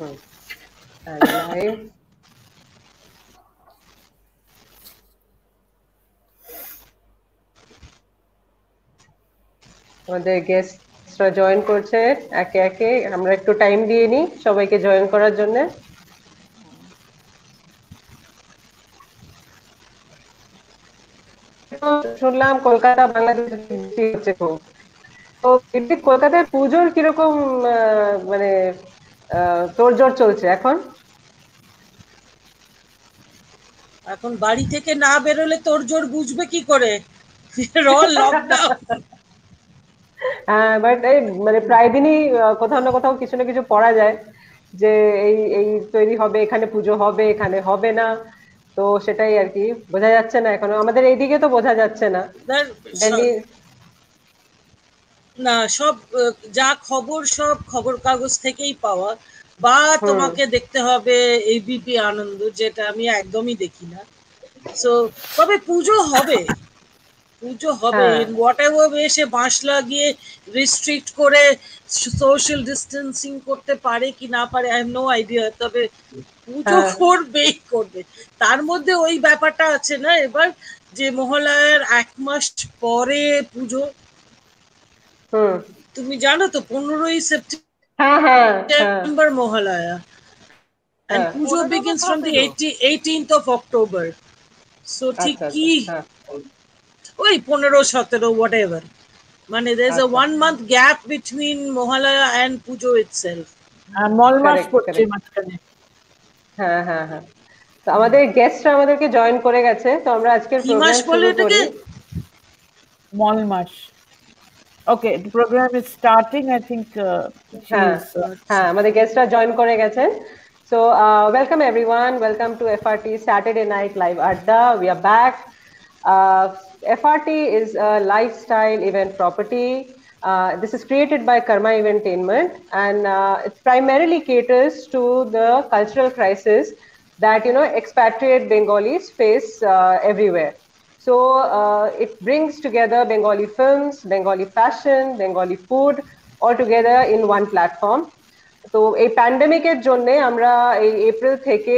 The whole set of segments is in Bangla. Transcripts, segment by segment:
And live. আমাদের গেস্টরা জয়েন করছে একে একে, আমরা একটু টাইম দিয়ে নিই সবাইকে জয়েন করার জন্য। শুনলাম কলকাতা বাংলাদেশ হচ্ছে খুব, তো কলকাতায় পুজোর কিরকম মানে তোড়জোড় চলছে এখন? এখন বাড়ি থেকে না বেরোলে তোড়জোড় বুঝবে কি করে, লকডাউন। হ্যাঁ, বাট এই মানে প্রায় দিনই কোথাও না কোথাও কিছু না কিছু পড়া যায় যে এই এই তৈরি হবে, এখানে পুজো হবে, এখানে হবে না। তো সেটাই আর কি, বোঝা যাচ্ছে না এখনো, আমাদের এইদিকে তো বোঝা যাচ্ছে না। দিল্লি না, সব যা খবর সব খবর কাগজ থেকেই পাওয়া, বা তোমাকে দেখতে হবে এবিপি আনন্দ, যেটা আমি একদমই দেখি না। সো তবে পুজো হবে, পুজো হবে হোয়াট এভার ওয়ে। সে বাঁশ লাগিয়ে রিস্ট্রিক্ট করে সোশ্যাল ডিস্টেন্সিং করতে পারে কি না পারে, আই হ্যাভ নো আইডিয়া, তবে পুজো করবেই করবে। তার মধ্যে ওই ব্যাপারটা আছে না এবার, যে মহালয়ার 1 মাস পরে পুজো। তুমি জানো তো 15ই September Mahalaya, and Puja begins from the 18th of October. So ঠিক কি ওই 15-17 whatever, মানে there is a 1 month gap between Mahalaya and Puja itself. মল মাস পড়ছে মাঝখানে। হ্যাঁ হ্যাঁ হ্যাঁ, তো আমাদের গেস্টরা আমাদেরকে জয়েন করে গেছে, তো আমরা আজকের প্রোগ্রাম শুরু করি। মল মাস। Okay, the program is starting. I think আমাদের গেস্টরা জয়েন করে গেছেন। So welcome everyone, welcome to FRT Saturday Night Live Adda. We are back. FRT is a lifestyle event property. This is created by Karma Eventainment, and it primarily caters to the cultural crisis that expatriate Bengalis face everywhere. So it brings together Bengali films, Bengali fashion, Bengali food, all together in one platform. তো এই প্যান্ডেমিকের জন্য আমরা এই এপ্রিল থেকে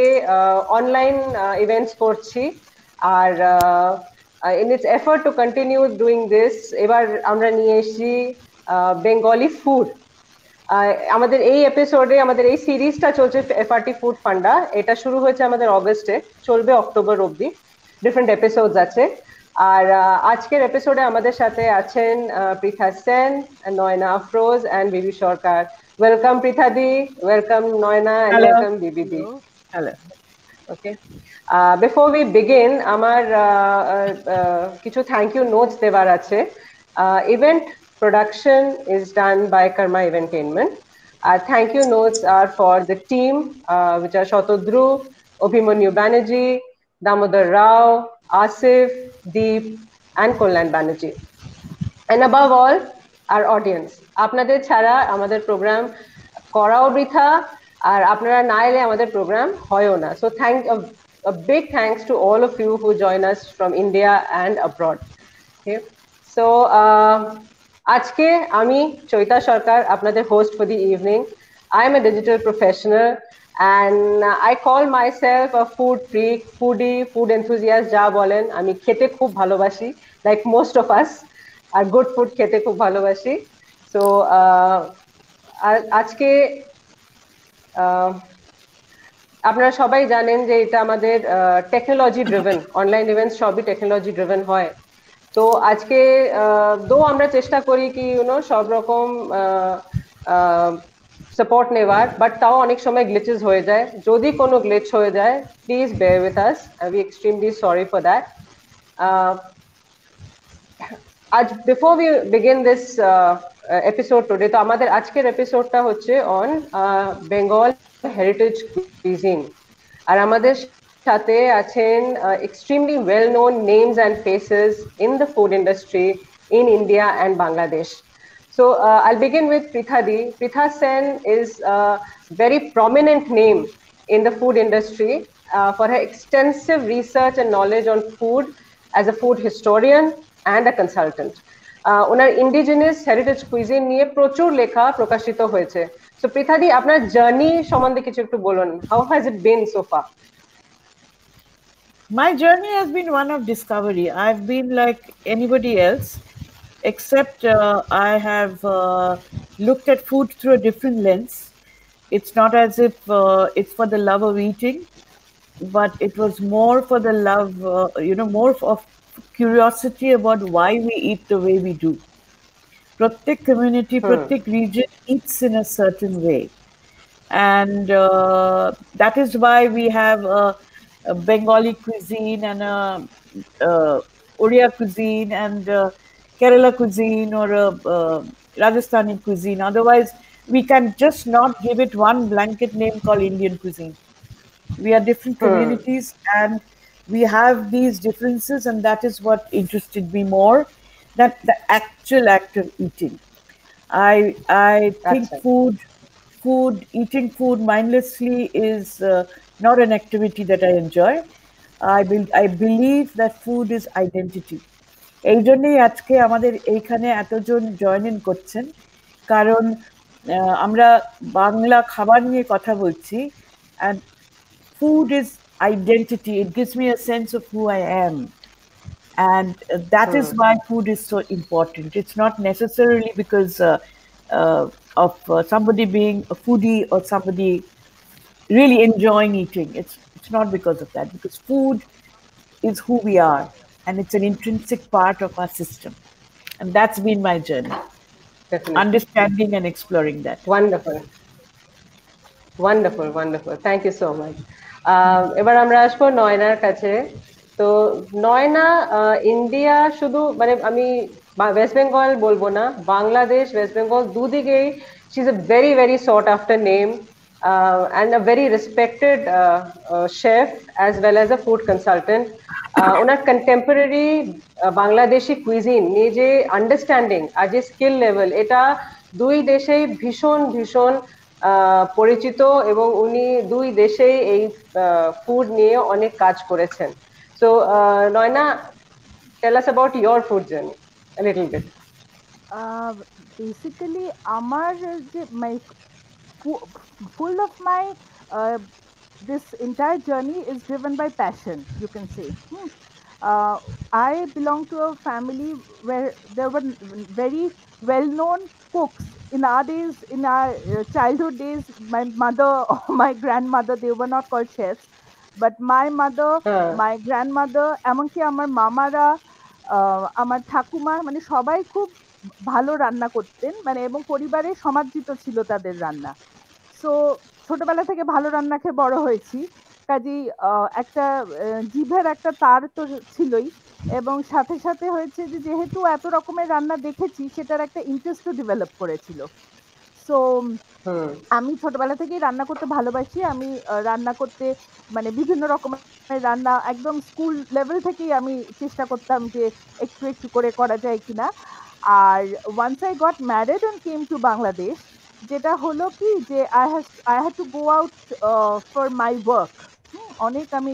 অনলাইন ইভেন্টস করছি, আর in its effort to continue doing this, এবার আমরা নিয়ে এসেছি বেঙ্গলি ফুড। আমাদের এই এপিসোডে, আমাদের এই সিরিজটা চলছে এফআরটি ফুড ফান্ডা। এটা শুরু হয়েছে আমাদের অগস্টে, চলবে অক্টোবর অবধি, ডিফারেন্ট এপিসোডস আছে। আর আজকের এপিসোডে আমাদের সাথে আছেন Pritha Sen, Nayana Afroz and Bibi Sarkar. Welcome Pritha di, welcome Nayna, and welcome Bibi di. Hello. Okay. Before we begin, আমার কিছু থ্যাংক ইউ নোটস দেবার আছে। Event production is done by Karma Eventainment. Our thank you notes are for the team, which are Shatodru, Abhimanyu Banerjee, Damodar Rao, Asif, Deep, and Kollan Banerjee. And above all, our audience. আপনাদের ছাড়া আমাদের প্রোগ্রাম করাও বৃথা, আর আপনারা না এলে আমাদের প্রোগ্রাম হয়ও না। So a big thanks to all of you who join us from India and abroad. Okay. So আজকে আমি চৈতা সরকার, আপনাদের host for the evening. I am a digital professional and I call myself a food freak, foodie, food enthusiast, যা বলেন। আমি খেতে খুব ভালোবাসি, like most of us, আর গুড ফুড খেতে খুব ভালোবাসি। সো আজকে আপনারা সবাই জানেন যে এটা আমাদের টেকনোলজি ড্রিভেন, অনলাইন ইভেন্টস সবই টেকনোলজি ড্রিভেন হয়। তো আজকে দো আমরা চেষ্টা করি কি সব রকম সাপোর্ট নেওয়ার, বাট তাও অনেক সময় গ্লিচেস হয়ে যায়। যদি কোনো গ্লিচ হয়ে যায়, please bear with us, we extremely sorry for that. আজ before we begin this episode today, তো আমাদের আজকের এপিসোডটা হচ্ছে on Bengal heritage cuisine, আর আমাদের সাথে আছেন extremely well known names and faces in the food industry in India and Bangladesh. So I'll begin with Pritha Di. Pritha Sen is a very prominent name in the food industry for her extensive research and knowledge on food as a food historian and a consultant. Owner indigenous heritage cuisine নিয়ে প্রচুর লেখা প্রকাশিত হয়েছে। সো পৃথাদি, আপনার জার্নি সম্বন্ধে কিছু একটু বলুন। How has it bin so far? My journey has been one of discovery. I've been like anybody else, except I have looked at food through a different lens. It's not as if it's for the love of eating, but it was more for the love, more of curiosity about why we eat the way we do. Pratyek community, Pratyek region eats in a certain way. And that is why we have a Bengali cuisine and a Oriya cuisine and Kerala cuisine or a Rajasthani cuisine. Otherwise, we can just not give it one blanket name called Indian cuisine. We are different communities and we have these differences, and that is what interested me more than the actual act of eating. I think eating food mindlessly is not an activity that I enjoy. I believe that food is identity. এই জন্যই আজকে আমাদের এইখানে এতজন জয়েন ইন করছেন, কারণ আমরা বাংলা খাবার নিয়ে কথা বলছি, and food is identity. It gives me a sense of who I am. And that is why food is so important. It's not necessarily because of somebody being a foodie or somebody really enjoying eating. It's not because of that, because food is who we are and it's an intrinsic part of our system. And that's been my journey. Definitely. Understanding and exploring that. Wonderful. Wonderful, wonderful. Thank you so much. এবার আমরা আসবো নয়নার কাছে। তো নয়না, ইন্ডিয়া শুধু মানে আমি ওয়েস্ট বেঙ্গল বলবো না, বাংলাদেশ, ওয়েস্ট বেঙ্গল দুদিকেই she is a very very thought after name and a very respected chef as well as a food consultant. Owner contemporary Bangladeshi cuisine নিয়ে যে আন্ডারস্ট্যান্ডিং আর যে স্কিল লেভেল, এটা দুই দেশেই ভীষণ ভীষণ পরিচিত, এবং উনি দুই দেশেই এই ফুড নিয়ে অনেক কাজ করেছেন। So Naina, tell us about your food journey a little bit. Basically আমার যে my full of my this entire journey is driven by passion, you can say. I belong to a family where there were very well-known cooks. In our days, in our childhood days, my mother or my grandmother, they were not called chefs, but my mother, my grandmother, এমনকি আমার মামারা, আমার ঠাকুমা, মানে সবাই খুব ভালো রান্না করতেন, মানে এবং পরিবারে সমাদৃত ছিল তাদের রান্না। সো ছোটবেলা থেকে ভালো রান্না খেয়ে বড় হয়েছি, কাজেই একটা জিভের একটা তার তো ছিলই, এবং সাথে সাথে হয়েছে যে যেহেতু এত রকমের রান্না দেখেছি, সেটার একটা ইন্টারেস্টও ডেভেলপ করেছিল। সো আমি ছোটবেলা থেকেই রান্না করতে ভালোবাসি। আমি রান্না করতে মানে বিভিন্ন রকমের রান্না একদম স্কুল লেভেল থেকেই আমি চেষ্টা করতাম যে একটু একটু করে করা যায় কিনা। আর once I got married and came to Bangladesh, যেটা হলো কি যে I had to go out for my work. অনেক আমি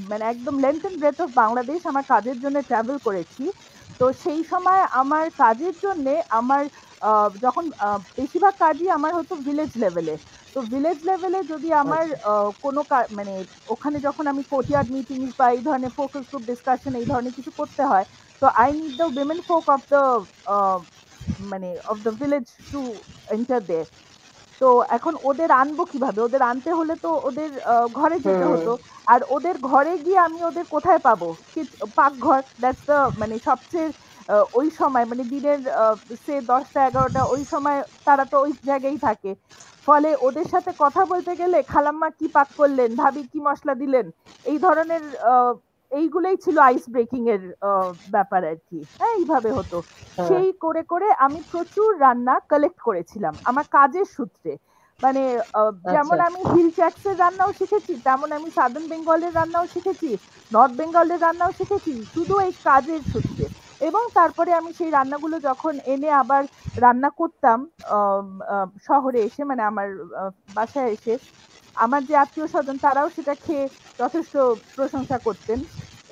মানে একদম length and breadth of Bangladesh আমার কাজের জন্য ট্রাভেল করেছি। তো সেই সময় আমার কাজের জন্যে আমার যখন বেশিরভাগ কাজই আমার হতো ভিলেজ লেভেলে। তো ভিলেজ লেভেলে যদি আমার কোনো মানে ওখানে যখন আমি কোর্টইয়ার্ড মিটিংস বা এই ধরনের ফোকাস গ্রুপ ডিসকাশন এই ধরনের কিছু করতে হয়, তো I need the women folk of the মানে of the village to enter there. তো এখন ওদের আনবো কিভাবে? ওদের আনতে হলে তো ওদের ঘরে যেতে হতো, আর ওদের ঘরে গিয়ে আমি ওদের কোথায় পাবো? পাকঘর, দ্যাটস দ্য মানে সবচেয়ে ওই সময় মানে দিনের সে 10টা 11টা ওই সময় তারা তো ওই জায়গায় থাকে। ফলে ওদের সাথে কথা বলতে গেলে খালাম্মা কি পাক করলেন, ভাবি কি মশলা দিলেন, এই ধরনের এইগুলোই ছিল আইস ব্রেকিং এর ব্যাপার আর কি। হ্যাঁ, এইভাবে হতো। সেই করে করে আমি প্রচুর রান্না কালেক্ট করেছিলাম আমার কাজের সূত্রে। মানে যেমন আমি হিল ট্যাক্সের রান্নাও শিখেছি, তেমন আমি সাদার্ন বেঙ্গলের রান্নাও শিখেছি, নর্থ বেঙ্গলের রান্নাও শিখেছি, শুধু এই কাজের সূত্রে। এবং তারপরে আমি সেই রান্নাগুলো যখন এনে আবার রান্না করতাম শহরে এসে, মানে আমার বাসায় এসে, আমার যে আত্মীয় স্বজন তারাও সেটা খেয়ে যথেষ্ট প্রশংসা করতেন।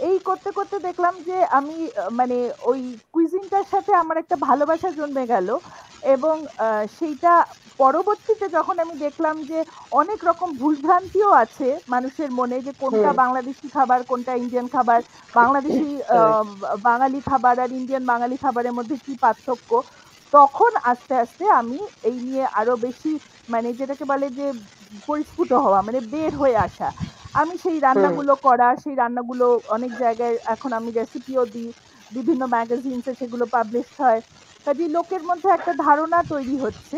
এই করতে করতে দেখলাম যে আমি মানে ওই কুইজিনটার সাথে আমার একটা ভালোবাসা জন্মে গেল, এবং সেইটা পরবর্তীতে যখন আমি দেখলাম যে অনেক রকম ভুলভ্রান্তিও আছে মানুষের মনে, যে কোনটা হুম বাংলাদেশি খাবার কোনটা ইন্ডিয়ান খাবার, বাংলাদেশি correct. বাঙালি খাবার আর ইন্ডিয়ান বাঙালি খাবারের মধ্যে কি পার্থক্য, তখন আস্তে আস্তে আমি এই নিয়ে আরো বেশি মানে যেটাকে বলে যে পরিস্ফুট হওয়া, মানে বের হয়ে আসা। আমি সেই হুম রান্নাগুলো করা, সেই রান্নাগুলো অনেক জায়গায় এখন আমি রেসিপিও দিই, বিভিন্ন ম্যাগাজিনসে সেগুলো পাবলিশ হয়। কাজেই লোকের মধ্যে একটা ধারণা তৈরি হচ্ছে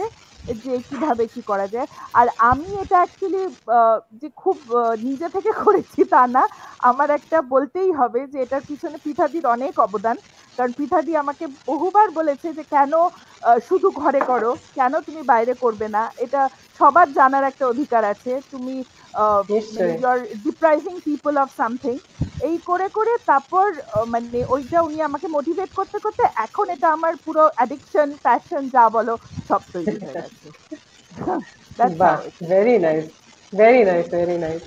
যে কিভাবে কি করা যায়। আর আমি এটা অ্যাকচুয়ালি যে খুব নিজে থেকে করেছি তা না, আমার একটা বলতেই হবে যে এটার পিছনে পিঠাদির অনেক অবদান। কারণ পিঠাদি আমাকে বহুবার বলেছে যে কেন শুধু ঘরে করো, কেন তুমি বাইরে করবে না, এটা সবার জানার একটা অধিকার আছে, তুমি মানে নিশ্চয়ই। You are depriving people of something. এই করে করে তারপর মানে ওইটা উনি আমাকে মোটিভেট করতে করতে এখন এটা আমার পুরো অ্যাডিকশন প্যাশন যা বলো সব তৈরি হয়ে গেছে। দ্যাটস বাহ, how it. Very nice, very nice, very nice.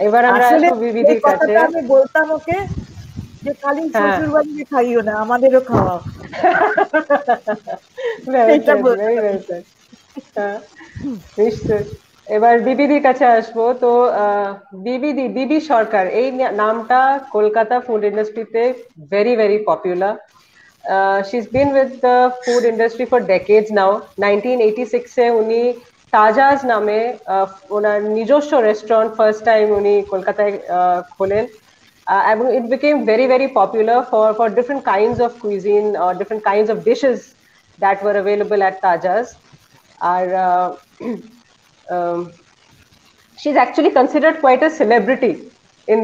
এবার আমরা আসলে আসবো এই বিবিধির কাছে। কথাটা আমি বলতাম ওকে, যে খালি হ্যাঁ। শ্বশুর বাড়িতে খাইও না, আমাদেরও খাওয়াও। ওয়েল এটা সেড, বলতাম ভেরি আমি। Well said. হ্যাঁ, নিশ্চয়ই। এবার বিবিধির কাছে আসবো তো বিবি সরকার এই নামটা কলকাতা ফুড ইন্ডাস্ট্রিতে very very popular. she's been with the food industry for decades now. 1986 এ উনি তাজাজ নামে ওনার নিজস্ব রেস্টুরেন্ট ফার্স্ট টাইম উনি কলকাতায় খোলেন, এবং it became very very popular for different kinds of cuisine or different kinds of dishes that were available at Tajas. আর um, she's actually considered quite a celebrity in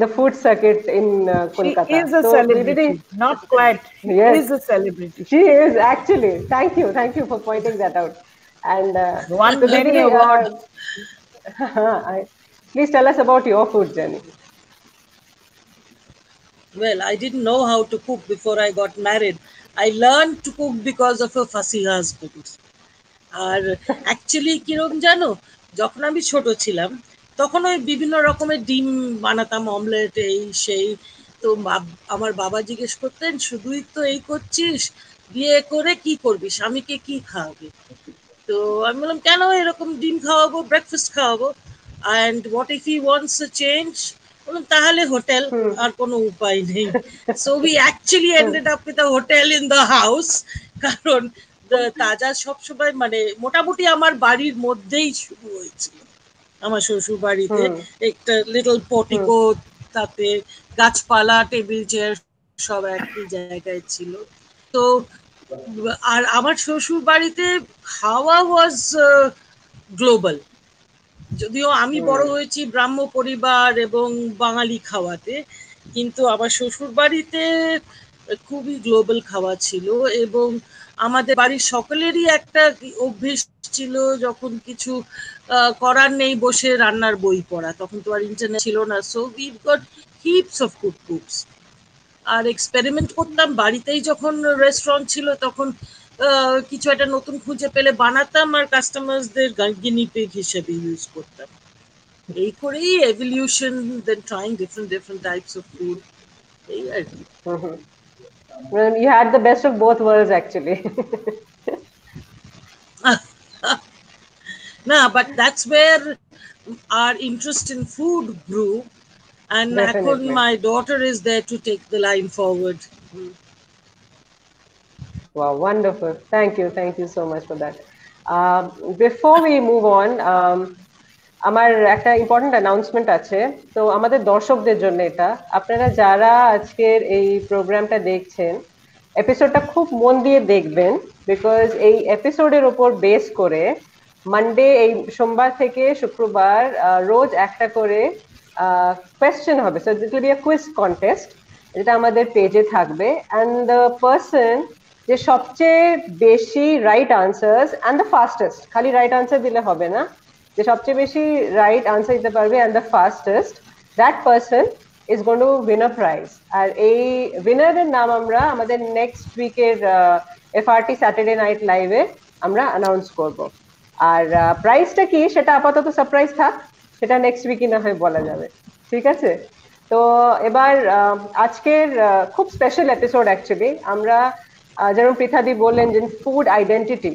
the food circuit in She Kolkata. is a So Bibidi, celebrity, not quite. She yes, is a celebrity. she is actually. Thank you for pointing that out. And Won so many Bibidi, awards. please tell us about your food journey. Well, I didn't know how to cook before I got married. I learned to cook because of a fussy husband. আর অ্যাকচুয়ালি কিরম জানো, যখন আমি ছোট ছিলাম তখন ওই বিভিন্ন রকমের ডিম বানাতাম, অমলেট এই সেই। তো আমার বাবা জিজ্ঞেস করতেন, শুধুই তো এই করছিস, বিয়ে করে কি করবি, স্বামীকে কি খাওয়াবি? তো আমি বললাম, কেন এরকম ডিম খাওয়াবো, ব্রেকফাস্ট খাওয়াবো, and what if he wants a change? বললাম, তাহলে হোটেল, Hmm. আর কোনো উপায় নেই। So we actually Hmm. Ended up with a hotel in the house. কারণ তাজা সবসময় মানে মোটামুটি আমার বাড়ির মধ্যেই শুরু হয়েছিল, আমার শ্বশুর বাড়িতে। Hmm. একটা লিটল Hmm. পোর্টিকো, তাতে গাছপালা, টেবিল চেয়ার সব একই জায়গায় ছিল। তো আর আমার শ্বশুর বাড়িতে খাওয়া ওয়াজ গ্লোবাল। যদিও আমি বড় Hmm. হয়েছি ব্রাহ্ম পরিবার এবং বাঙালি খাওয়াতে, কিন্তু আমার শ্বশুর বাড়িতে খুবই গ্লোবাল খাওয়া ছিল। এবং আমাদের বাড়ির সকলেরই একটা অভ্যেস ছিল, যখন কিছু করার নেই বসে রান্নার বই পড়া। তখন তো আর ইন্টারনেট ছিল না, so we got heaps of cooks. আর এক্সপেরিমেন্ট করতাম বাড়িতেই, যখন রেস্টুরেন্ট ছিল তখন কিছু একটা নতুন খুঁজে পেলে বানাতাম আর কাস্টমারসদের গিনি পিগ হিসেবে ইউজ করতাম। এই করেই evolution, then trying different different types of food, এই আর কি। Mhm. Well, you had the best of both worlds, actually. না, but that's where our interest in food grew, and এখন Definitely. my daughter is there to take the line forward. Wow, wonderful. Thank you so much for that. Before we move on, আমার একটা ইম্পর্টেন্ট অ্যানাউন্সমেন্ট আছে। তো আমাদের দর্শকদের জন্য এটা, আপনারা যারা আজকের এই প্রোগ্রামটা দেখছেন, এপিসোডটা খুব মন দিয়ে দেখবেন, বিকজ এই এপিসোডের উপর বেস করে মানডে, এই সোমবার থেকে শুক্রবার রোজ একটা করে কোয়েশ্চেন হবে। So that will be a quiz contest, যেটা আমাদের পেজে থাকবে। অ্যান্ড দ্য পার্সন যে সবচেয়ে বেশি right answers and the fastest, খালি রাইট আনসার দিলে হবে না, যে সবচেয়ে বেশি রাইট আনসার দিতে পারবে and the fastest, that person is going to win a prize. আর এই উইনারের নাম আমরা আমাদের নেক্সট উইকের এফআরটি স্যাটারডে নাইট লাইভে আমরা অ্যানাউন্স করব। আর প্রাইসটা কি সেটা আপাতত সারপ্রাইজ থাক, সেটা নেক্সট উইকই না হয় বলা যাবে, ঠিক আছে? তো এবার আজকের খুব স্পেশাল এপিসোড অ্যাকচুয়ালি। আমরা যেমন পৃথাদি বললেন যে food identity,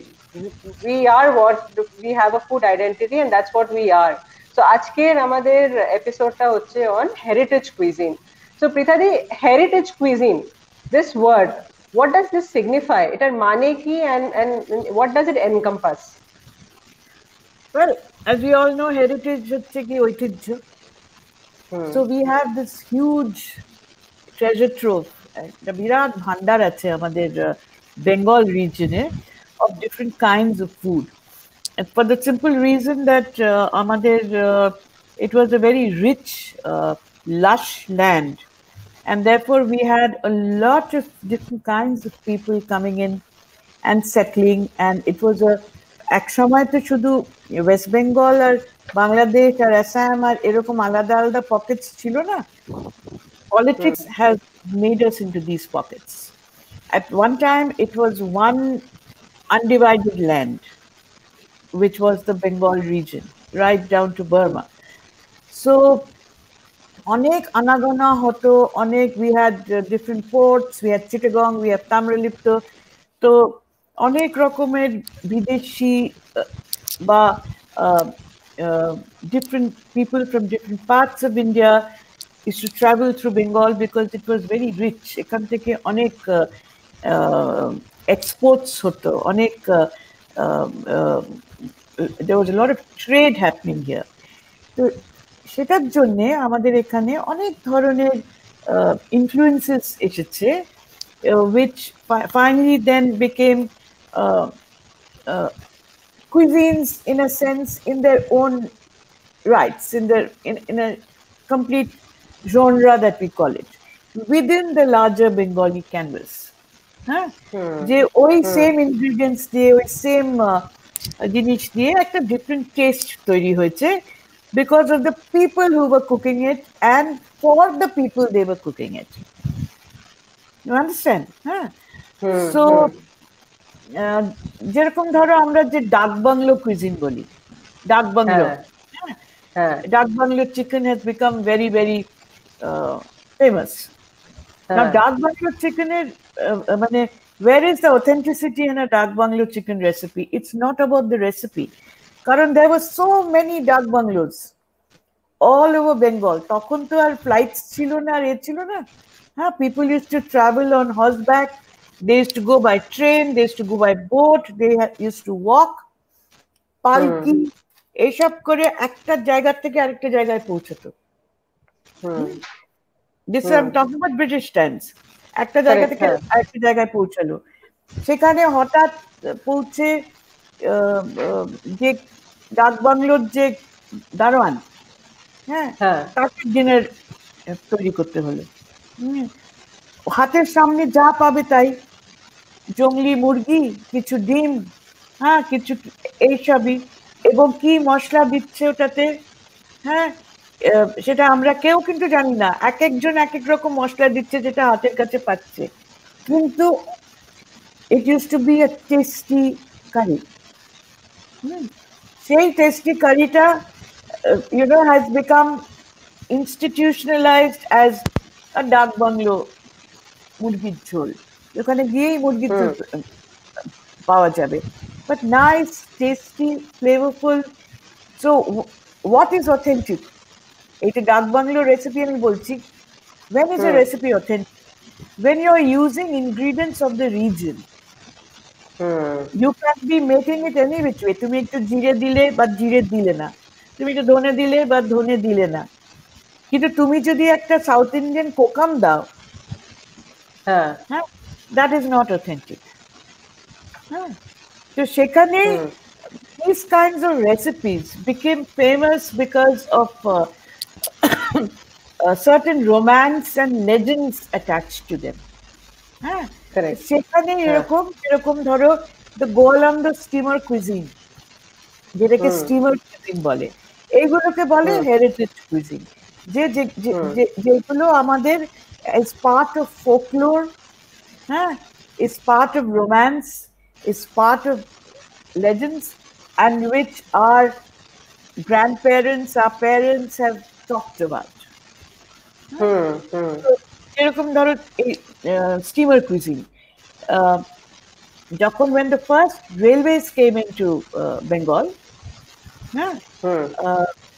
we are what we have a food identity and that's what we are. তো আজকের আমাদের এপিসোডটা হচ্ছে অন হেরিটেজ কুইজিন। সো পৃথাদি, heritage cuisine, this word, what does this signify? এটার মানে কি and what does it encompass? Well, as we all know, heritage হচ্ছে কি ঐতিহ্য. So we have this huge treasure trove, একটা বিরাট ভান্ডার আছে আমাদের Bengal রিজনে of different kinds of food. And for the simple reason that আমাদের it was a very rich, lush land, and therefore we had a lot of different kinds of people coming in and settling, and it was a এক সময় তো শুধু ওয়েস্ট বেঙ্গল আর বাংলাদেশ আর আসাম আর এরকম আলাদা আলাদা পকেটস ছিল না. Politics has made us into these pockets. At one time it was one undivided land, which was the Bengal region, right down to Burma. So অনেক আনাগোনা হতো, অনেক, we had different ports, we had Chittagong, we have Tamralipto. তো অনেক রকমের বিদেশি বা different people from different parts of India used to travel through Bengal because it was very rich. এখান থেকে অনেক exports হতো, অনেক there was a lot of trade happening here. তো সেটার জন্য আমাদের এখানে অনেক ধরনের influences এসেছে, which finally then became cuisines in a sense, in their own rights, in a complete genre that we call it, within the larger Bengali canvas. যে ওই সেম ইনগ্রিডিয়েন্টস দিয়ে, ওই সেম জিনিস দিয়ে একটা ডিফারেন্ট টেস্ট তৈরি হয়েছে because of the people who were cooking it and for the people they were cooking it. You understand? So যেরকম ধরো আমরা যে ডাক বাংলো কুইজিন বলি, ডাক বাংলো, ডাক bungalow chicken has become very very famous. Now ডাক বাংলো চিকেনের মানে where is the authenticity in a dak bungalow chicken recipe? It's not about the recipe, কারণ there were so many ডাক বাংলোস all over Bengal. তখন তো আর ফ্লাইটস ছিল না, আর এ ছিল না. People used to travel on horseback, they used to go by train, they used to go by boat, they used to walk, পালকি এইসব করে একটা জায়গা থেকে আরেকটা জায়গায় পৌঁছতো. This I'm talking about British times. একটা জায়গা থেকে আরেকটা জায়গায় পৌঁছালো, সেখানে হঠাৎ পৌঁছে যে ডাক বাংলোর যে দারোয়ান, তাকে ডিনার তৈরি করতে হলো. হাতের সামনে যা পাবে তাই, জংলি মুরগি, কিছু ডিম, কিছু এইসবই, এবং কি মশলা দিচ্ছে ওটাতে, সেটা আমরা কেউ কিন্তু জানি না. এক একজন এক এক রকম মশলা দিচ্ছে যেটা হাতের কাছে পাচ্ছে, কিন্তু it used to be a tasty curry. সেই টেস্টি কারিটা has become institutionalized as a dak bungalow মুরগির ঝোল. ওখানে গিয়েই মুরগির ঝোল পাওয়া যাবে, but nice, tasty, flavorful. So what is authentic? এটা ডাক বাংলো রেসিপি আমি বলছি. When is a recipe authentic? When you are using ingredients of the region. You can be making it any which way. তুমি একটু জিরে দিলে বা জিরে দিলে না, তুমি একটু ধনে দিলে বা ধনে দিলে না, কিন্তু তুমি যদি একটা সাউথ ইন্ডিয়ান কোকাম দাও, that is not authentic. তো সেখানে these kinds of recipes became famous because of certain romance and legends attached to them. সেখানে এরকম ধরো the গোয়ালন্দ স্টিমার কুইজিন, যেটাকে স্টিমার কুইজিন বলে, এইগুলোকে বলে হেরিটেজ কুইজিন, যেগুলো আমাদের is part of folklore, is part of romance, is part of legends, and which our grandparents, our parents have talked about. যেরকম ধরো এই স্টিমার কুইজিন, যখন when the first railways came into Bengal, yeah,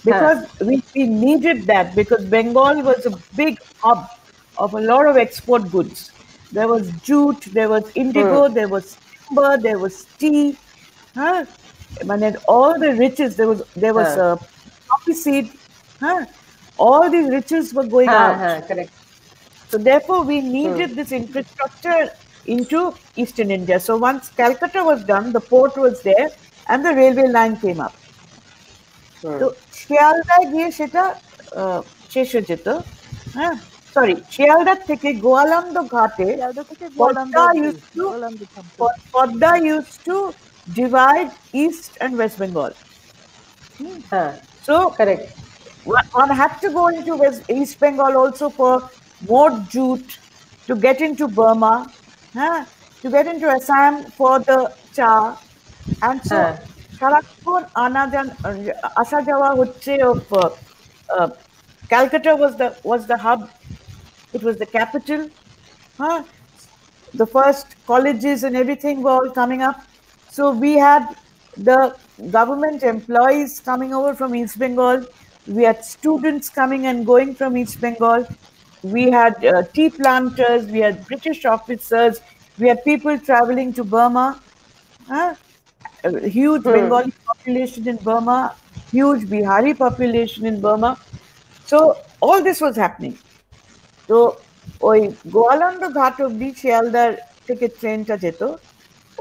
because we needed that, because Bengal was a big hub of a lot of export goods. There was jute, there was indigo, there was timber, there was tea, huh? And then all the riches, there was poppy seed, huh? All these riches were going out. Correct. So therefore, we needed this infrastructure into Eastern India. So once Calcutta was done, the port was there, and the railway line came up. তো শিয়ালদায় গিয়ে সেটা শেষ হয়ে যেত, হ্যাঁ, সরি, শিয়ালদার থেকে গোয়ালন্দ ঘাটে Padma used to divide East and West Bengal. So correct, one had to go into East Bengal also for more jute, to get into Burma, to get into Assam for the cha, and so সারাক্ষণ আসা যাওয়া হচ্ছে of Calcutta was the hub, it was the capital, the first colleges and everything were all coming up. So we had the government employees coming over from East Bengal, we had students coming and going from East Bengal, we had tea planters, we had British officers, we had people traveling to Burma, a huge Bengali population in Burma, huge Bihari population in Burma. So all this was happening. So ওই গোয়ালন্দ ঘাট অব্দি শিয়ালদার থেকে ট্রেনটা যেত,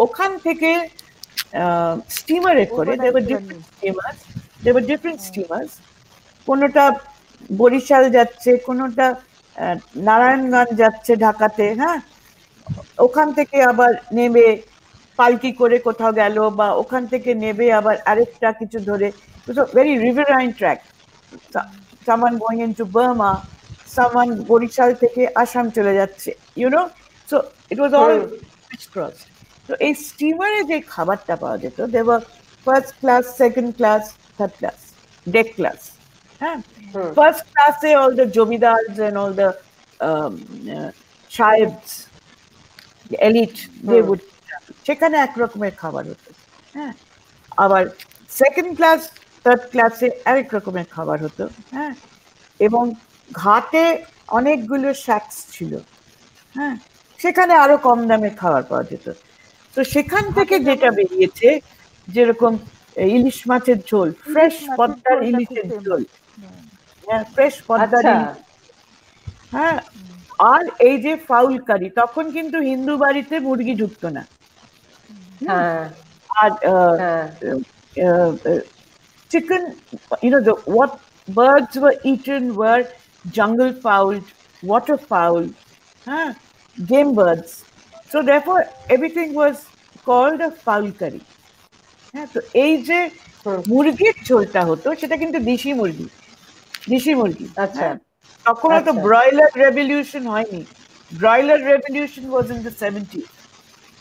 ওখান থেকে স্টিমারে করে, there were different steamers, কোনোটা বরিশাল যাচ্ছে, কোনোটা নারায়ণগঞ্জ যাচ্ছে ঢাকাতে, হ্যাঁ, ওখান থেকে আবার নেমে পালকি করে কোথাও গেল, বা ওখান থেকে নেবে আবার আরেকটা কিছু ধরে, very riverine track, someone going into Burma, someone Barishal থেকে আসাম চলে যাচ্ছে, you know, so it was all crisscross. তো এই স্টিমারে যে খাবারটা পাওয়া যেত, there were first class, second class, third class, deck class, হ্যাঁ, first class-এ all the জমিদারস and all the সাহেবs, the elite, they would, সেখানে একরকমের খাবার হতো, হ্যাঁ, আবার সেকেন্ড ক্লাস, থার্ড ক্লাসে আরেক রকমের খাবার হতো, হ্যাঁ, এবং ঘাটে অনেকগুলো শ্যাক্স ছিল, হ্যাঁ, সেখানে আরো কম দামে খাবার পাওয়া যেত। তো সেখান থেকে যেটা বেরিয়েছে, যেরকম ইলিশ মাছের ঝোল, ফ্রেশ পদ্মার ইলিশের ঝোল, হ্যাঁ, ফ্রেশ পদ্মার ইলিশ, হ্যাঁ, আর এই যে ফাউল কারি, তখন কিন্তু হিন্দু বাড়িতে মুরগি ঢুকতো না, আর chicken, you know, what birds were eaten were jungle fowl, waterfowl, game birds. So therefore everything was called a fowl curry. তো এই যে মুরগির ঝোলটা হতো, সেটা কিন্তু দেশি মুরগি। আচ্ছা, তখন তো ব্রয়লার রেভলিউশন হয়নি, broiler revolution was in the 70s,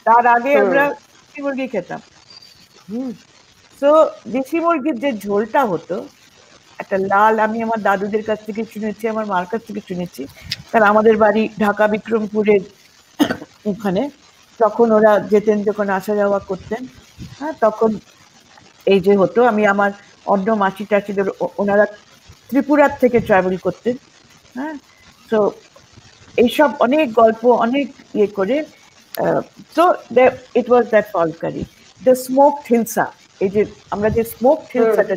তার আগে আমরা দেশি মুরগি খেতাম। তো দেশি মুরগির যে ঝোলটা হতো, একটা লাল, আমি আমার দাদুদের কাছ থেকে শুনেছি, আমার মার কাছ থেকে শুনেছি, কারণ আমাদের বাড়ি ঢাকা বিক্রমপুরের ওখানে, তখন ওরা যেতেন, যখন আসা যাওয়া করতেন, হ্যাঁ, তখন এই যে হতো, আমি আমার অন্য মাসি টাসিদের, ওনারা ত্রিপুরার থেকে ট্রাভেল করতেন, হ্যাঁ, তো এইসব অনেক গল্প, অনেক ইয়ে করে, so it was that fall curry, the smoked hilsa, এই যে আমরা যে smoked hilsa-টা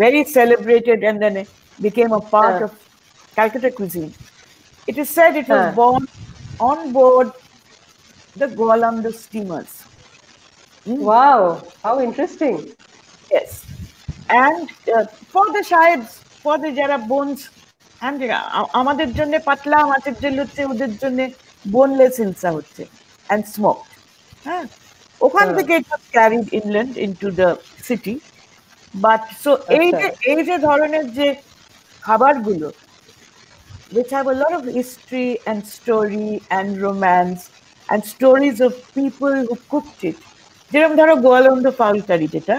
very celebrated and then it became a part of Calcutta cuisine. It is said it was born on board the Goalanda steamers. Wow, how interesting. Yes, and for the Sahibs, for the jara bones, and আমাদের জন্য পাতলা মাছের ঝোল হচ্ছে, ওদের জন্য বোনলেস হিলসা হচ্ছে and smoked, হ্যাঁ, ওখান থেকে it was carried inland into the city. But so এই যে ধরনের যে খাবারগুলো, which have a lot of history and story and romance and stories of people who cooked it, যেরকম ধরো গোয়ালন্দ ফাউল কারি, যেটা,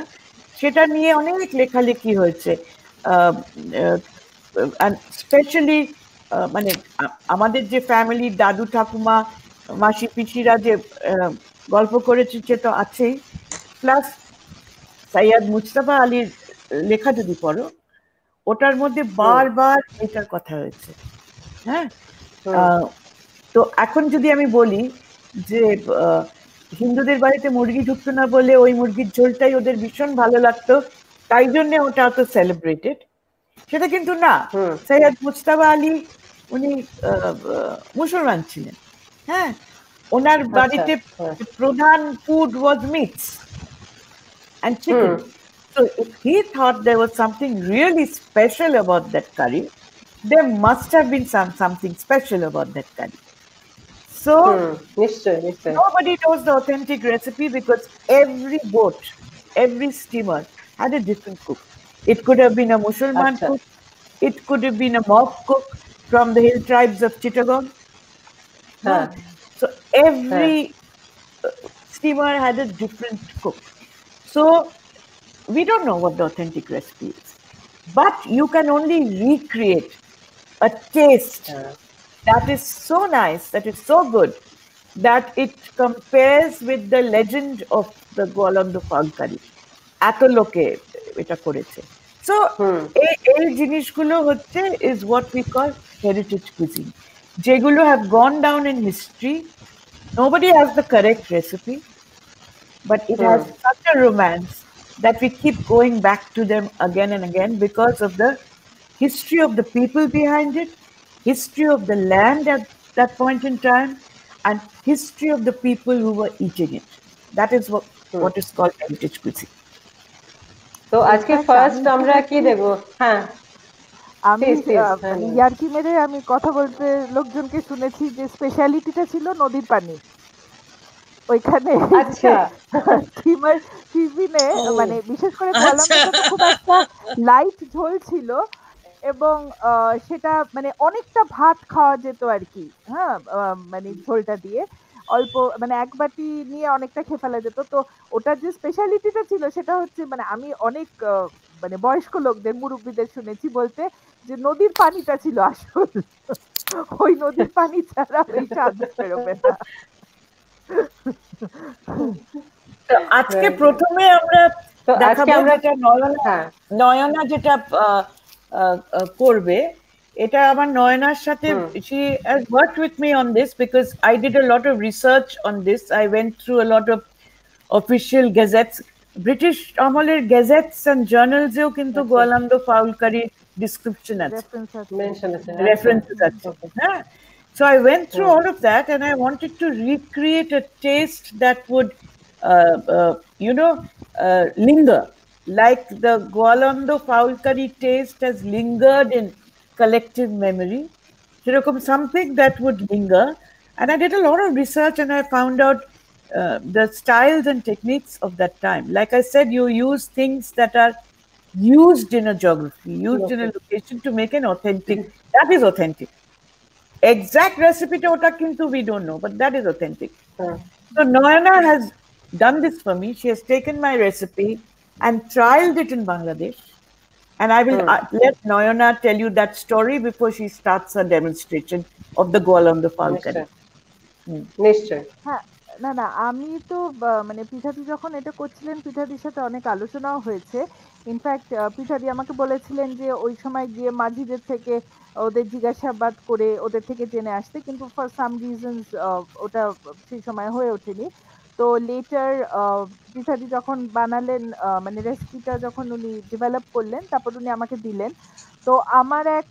সেটা নিয়ে অনেক লেখালেখি হয়েছে, and especially মানে আমাদের যে ফ্যামিলি, দাদু ঠাকুমা মাসি পিসিরা যে গল্প করেছে সে তো আছেই, প্লাস সৈয়দ মুজতবা আলীর লেখা যদি পড়ো, ওটার মধ্যে বারবার এটার কথা হয়েছে। হ্যাঁ, তো এখন যদি আমি বলি যে হিন্দুদের বাড়িতে মুরগি ঢুকতো না বলে ওই মুরগির ঝোলটাই ওদের ভীষণ ভালো লাগতো, তাই জন্য ওটা অত সেলিব্রেটেড, সেটা কিন্তু না। সৈয়দ মুজতবা আলী উনি মুসলমান ছিলেন। হ্যাঁ, ওনার বাড়িতে প্রধান food was meets and chicken. So if he thought there was something really special about that curry, there must have been something special about that curry. So nobody knows the authentic recipe because every boat, every steamer had a different cook. It could have been a Musalman cook, it could have been a mob cook from the hill tribes of Chittagong. So every steamer had a different cook. So we don't know what the authentic recipe is, but you can only recreate a taste that is so nice, that is so good, that it compares with the legend of the Goalando Fowl curry. এত লোকে এটা করেছে। So এই জিনিসগুলো হচ্ছে is what we call heritage cuisine, যেগুলো have gone down in history. Nobody has the correct recipe, but it has such a romance that we keep going back to them again and again because of the history of the people behind it, history of the land at that point in time, and history of the people who were eating it. That is what is called heritage cuisine. তো আজকে ফার্স্ট আমরা কি দেব? হ্যাঁ, আমি ইয়ার্কি মেরে আমি কথা বলতে লোকজনকে শুনেছি যে স্পেশালিটিটা ছিল নদীর পানি। ওইখানে স্টিমার কুইজিনে মানে বিশেষ করে গোয়ালন্দাতে খুব একটা লাইট ঝোল ছিল এবং সেটা মানে অনেকটা ভাত খাওয়া যেত আর কি। হ্যাঁ, মানে ঝোলটা দিয়ে অল্প মানে এক বাটি নিয়ে অনেকটা খেয়ে ফেলা যেত। তো ওটার যে স্পেশালিটিটা ছিল সেটা হচ্ছে মানে আমি অনেক মানে বয়স্ক লোকদের, মুরব্বীদের শুনেছি বলতে যে নদীর পানিটা ছিল আসল, ওই নদীর পানি ছাড়া ওই স্বাদ বেরোবে না। আজকে প্রথমে আমরা দেখাবো যেটা নয়না যেটা করবে, এটা আমার নয়নার সাথে, she has worked with me on this because I did a lot of research on this. I went through a lot of official gazettes, British আমলের gazettes and journals এও কিন্তু গোয়ালন্দ ফাউল কারি description আছে, references আছে। হ্যাঁ, so I went through all of that and I wanted to recreate a taste that would linger, like the Goalando fowl curry taste has lingered in collective memory. Something that would linger. And I did a lot of research and I found out the styles and techniques of that time. Like I said, you use things that are used in a geography, used in a location to make an authentic. That is authentic. Exact recipe to ota kintu we don't know, but that is authentic. So Noyana has done this for me. She has taken my recipe and trialed it in Bangladesh. And I will let Noyana tell you that story before she starts her demonstration of the Goalando fowl curry. নিশ্চয়। হ্যাঁ, না না, আমি তো মানে পিঠাদি যখন এটা করছিলেন পিঠাদির সাথে অনেক আলোচনাও হয়েছে। ইনফ্যাক্ট পিঠাদি আমাকে বলেছিলেন যে ওই সময় গিয়ে মাঝিদের থেকে ওদের জিজ্ঞাসাবাদ করে ওদের থেকে জেনে আসতে, কিন্তু ফর সাম রিজনস ওটা সেই সময় হয়ে ওঠেনি। তো লেটার পিঠাদি যখন বানালেন মানে রেসিপিটা যখন উনি ডেভেলপ করলেন তারপর উনি আমাকে দিলেন। তো আমার এক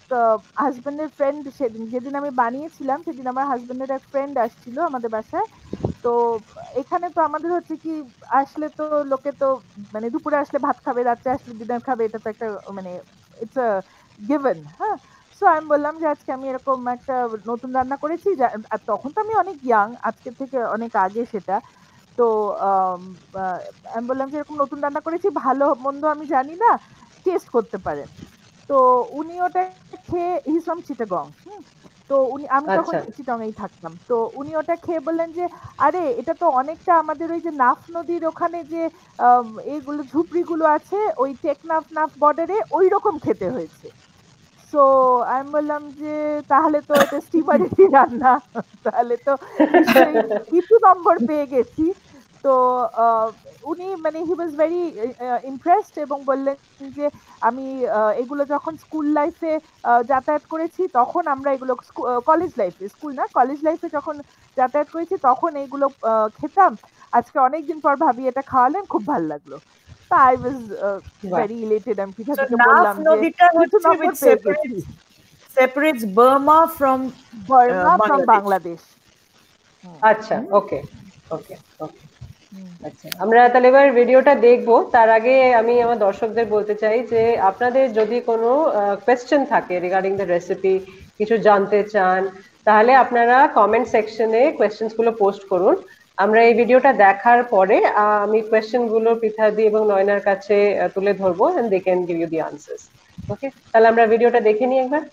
হাজবেন্ডের ফ্রেন্ড, সেদিন যেদিন আমি বানিয়েছিলাম সেদিন আমার হাজবেন্ডের এক ফ্রেন্ড আসছিল আমাদের বাসায়। তো এখানে তো আমাদের হচ্ছে কি আসলে তো লোকে তো মানে দুপুরে আসলে ভাত খাবে, রাত্রে আসলে ডিনার খাবে, এটা তো একটা মানে ইটস আ গিভেন। হ্যাঁ, সো আমি বললাম যে আজকে আমি এরকম একটা নতুন রান্না করেছি। আর তখন তো আমি অনেক ইয়াং, আজকের থেকে অনেক আগে সেটা। তো আমি বললাম যে এরকম নতুন রান্না করেছি, ভালো মন্দ আমি জানি না, টেস্ট করতে পারেন। তো উনি ওটা খেয়ে, হি ফ্রম চিটাগং। তো উনি, আমি তখন চিটাগংয়েই থাকতাম, তো উনি ওটা খেয়ে বললেন যে আরে এটা তো অনেকটা আমাদের ওই যে নাফ নদীর ওখানে যে এইগুলো ঝুপড়িগুলো আছে ওই টেকনাফ নাফ বর্ডারে ওই রকম খেতে হয়েছে। সো আমি বললাম যে তাহলে তো এটা স্টিমারেরই রান্না, তাহলে তো নিশ্চয়ই কিছু নম্বর পেয়ে গেছি। তো উনি মানে হি ওয়াজ ভেরি ইমপ্রেসড এবং বললেন যে আমি এগুলো যখন স্কুল লাইফে যাতায়াত করেছি তখন আমরা এগুলো কলেজ লাইফে, স্কুল না কলেজ লাইফে যখন যাতায়াত করেছি তখন এইগুলো খেতাম, আজকে অনেকদিন পর ভাবি এটা খাওয়ালেন, খুব ভালো লাগলো। তা আই ওয়াজ বাহ। ভেরি ইলেটেড, আমি So পিঠাপিকে Naf বললাম যে নদীটা কিছু হচ্ছে নম্বর which পেয়ে গেছি। separates Burma from Burma from Bangladesh. Bangladesh. Hmm, আচ্ছা, হুম, ওকে ওকে ওকে। হুম। আচ্ছা, আমরা তাহলে এবার ভিডিওটা দেখবো। তার আগে আমি আমার দর্শকদের বলতে চাই যে আপনাদের যদি কোনো কোয়েশ্চেন থাকে রিগার্ডিং দ্য রেসিপি, কিছু জানতে চান, তাহলে আপনারা কমেন্ট সেকশনে কোয়েশ্চেন্স গুলো পোস্ট করুন। আমরা এই ভিডিওটা দেখার পরে আমি কোয়েশ্চেন গুলো পৃথাদি এবং নয়নার কাছে তুলে ধরবো, and they can give you the answers. Okay, তাহলে আমরা ভিডিওটা দেখে নিই একবার।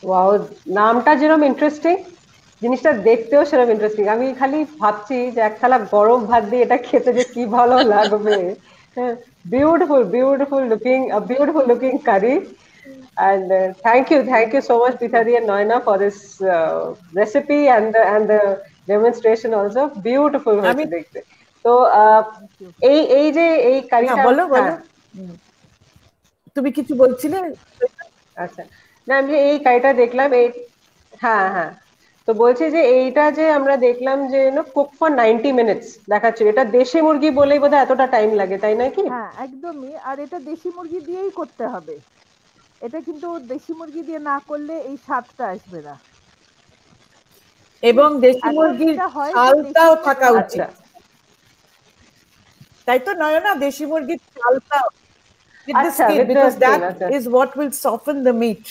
ওয়াও, নামটা যেরকম ইন্টারেস্টিং, জিনিসটা দেখতেও সেরকম ইন্টারেস্টিং। আমি খালি ভাবছি যে এক থালা গরম ভাত দিয়ে এটা খেতে যে কি ভালো লাগবে। Beautiful, beautiful looking curry. And thank you so much, Pithadi and Noina, for this recipe and the demonstration also. Beautiful আমি হয়েছে দেখতে। তো থ্যাংক ইউ। এই যে এই হ্যাঁ কারিটা, বলো বলো, হ্যাঁ তুমি কিছু বলছিলে? আচ্ছা, না আমি যে এই কারিটা দেখলাম এই, হ্যাঁ হ্যাঁ, তো বলছি যে এইটা যে আমরা দেখলাম যে কুক ফর 90 মিনিটস দেখাচ্ছে, এটা দেশি মুরগি বলেই বোধহয় এতটা টাইম লাগে, তাই নয় কি? হ্যাঁ একদমই, আর এটা দেশি মুরগি দিয়েই করতে হবে। এটা কিন্তু দেশি মুরগি দিয়ে না করলে এই স্বাদটা আসবে না। এবং দেশি এখন মুরগির যেটা হয় যে ছালটাও দেশি থাকা আচ্ছা উচিত, তাই তো নয়না? দেশি মুরগির ছালটা with the আচ্ছা, skin, with the because skin, that আচ্ছা is what will soften the meat,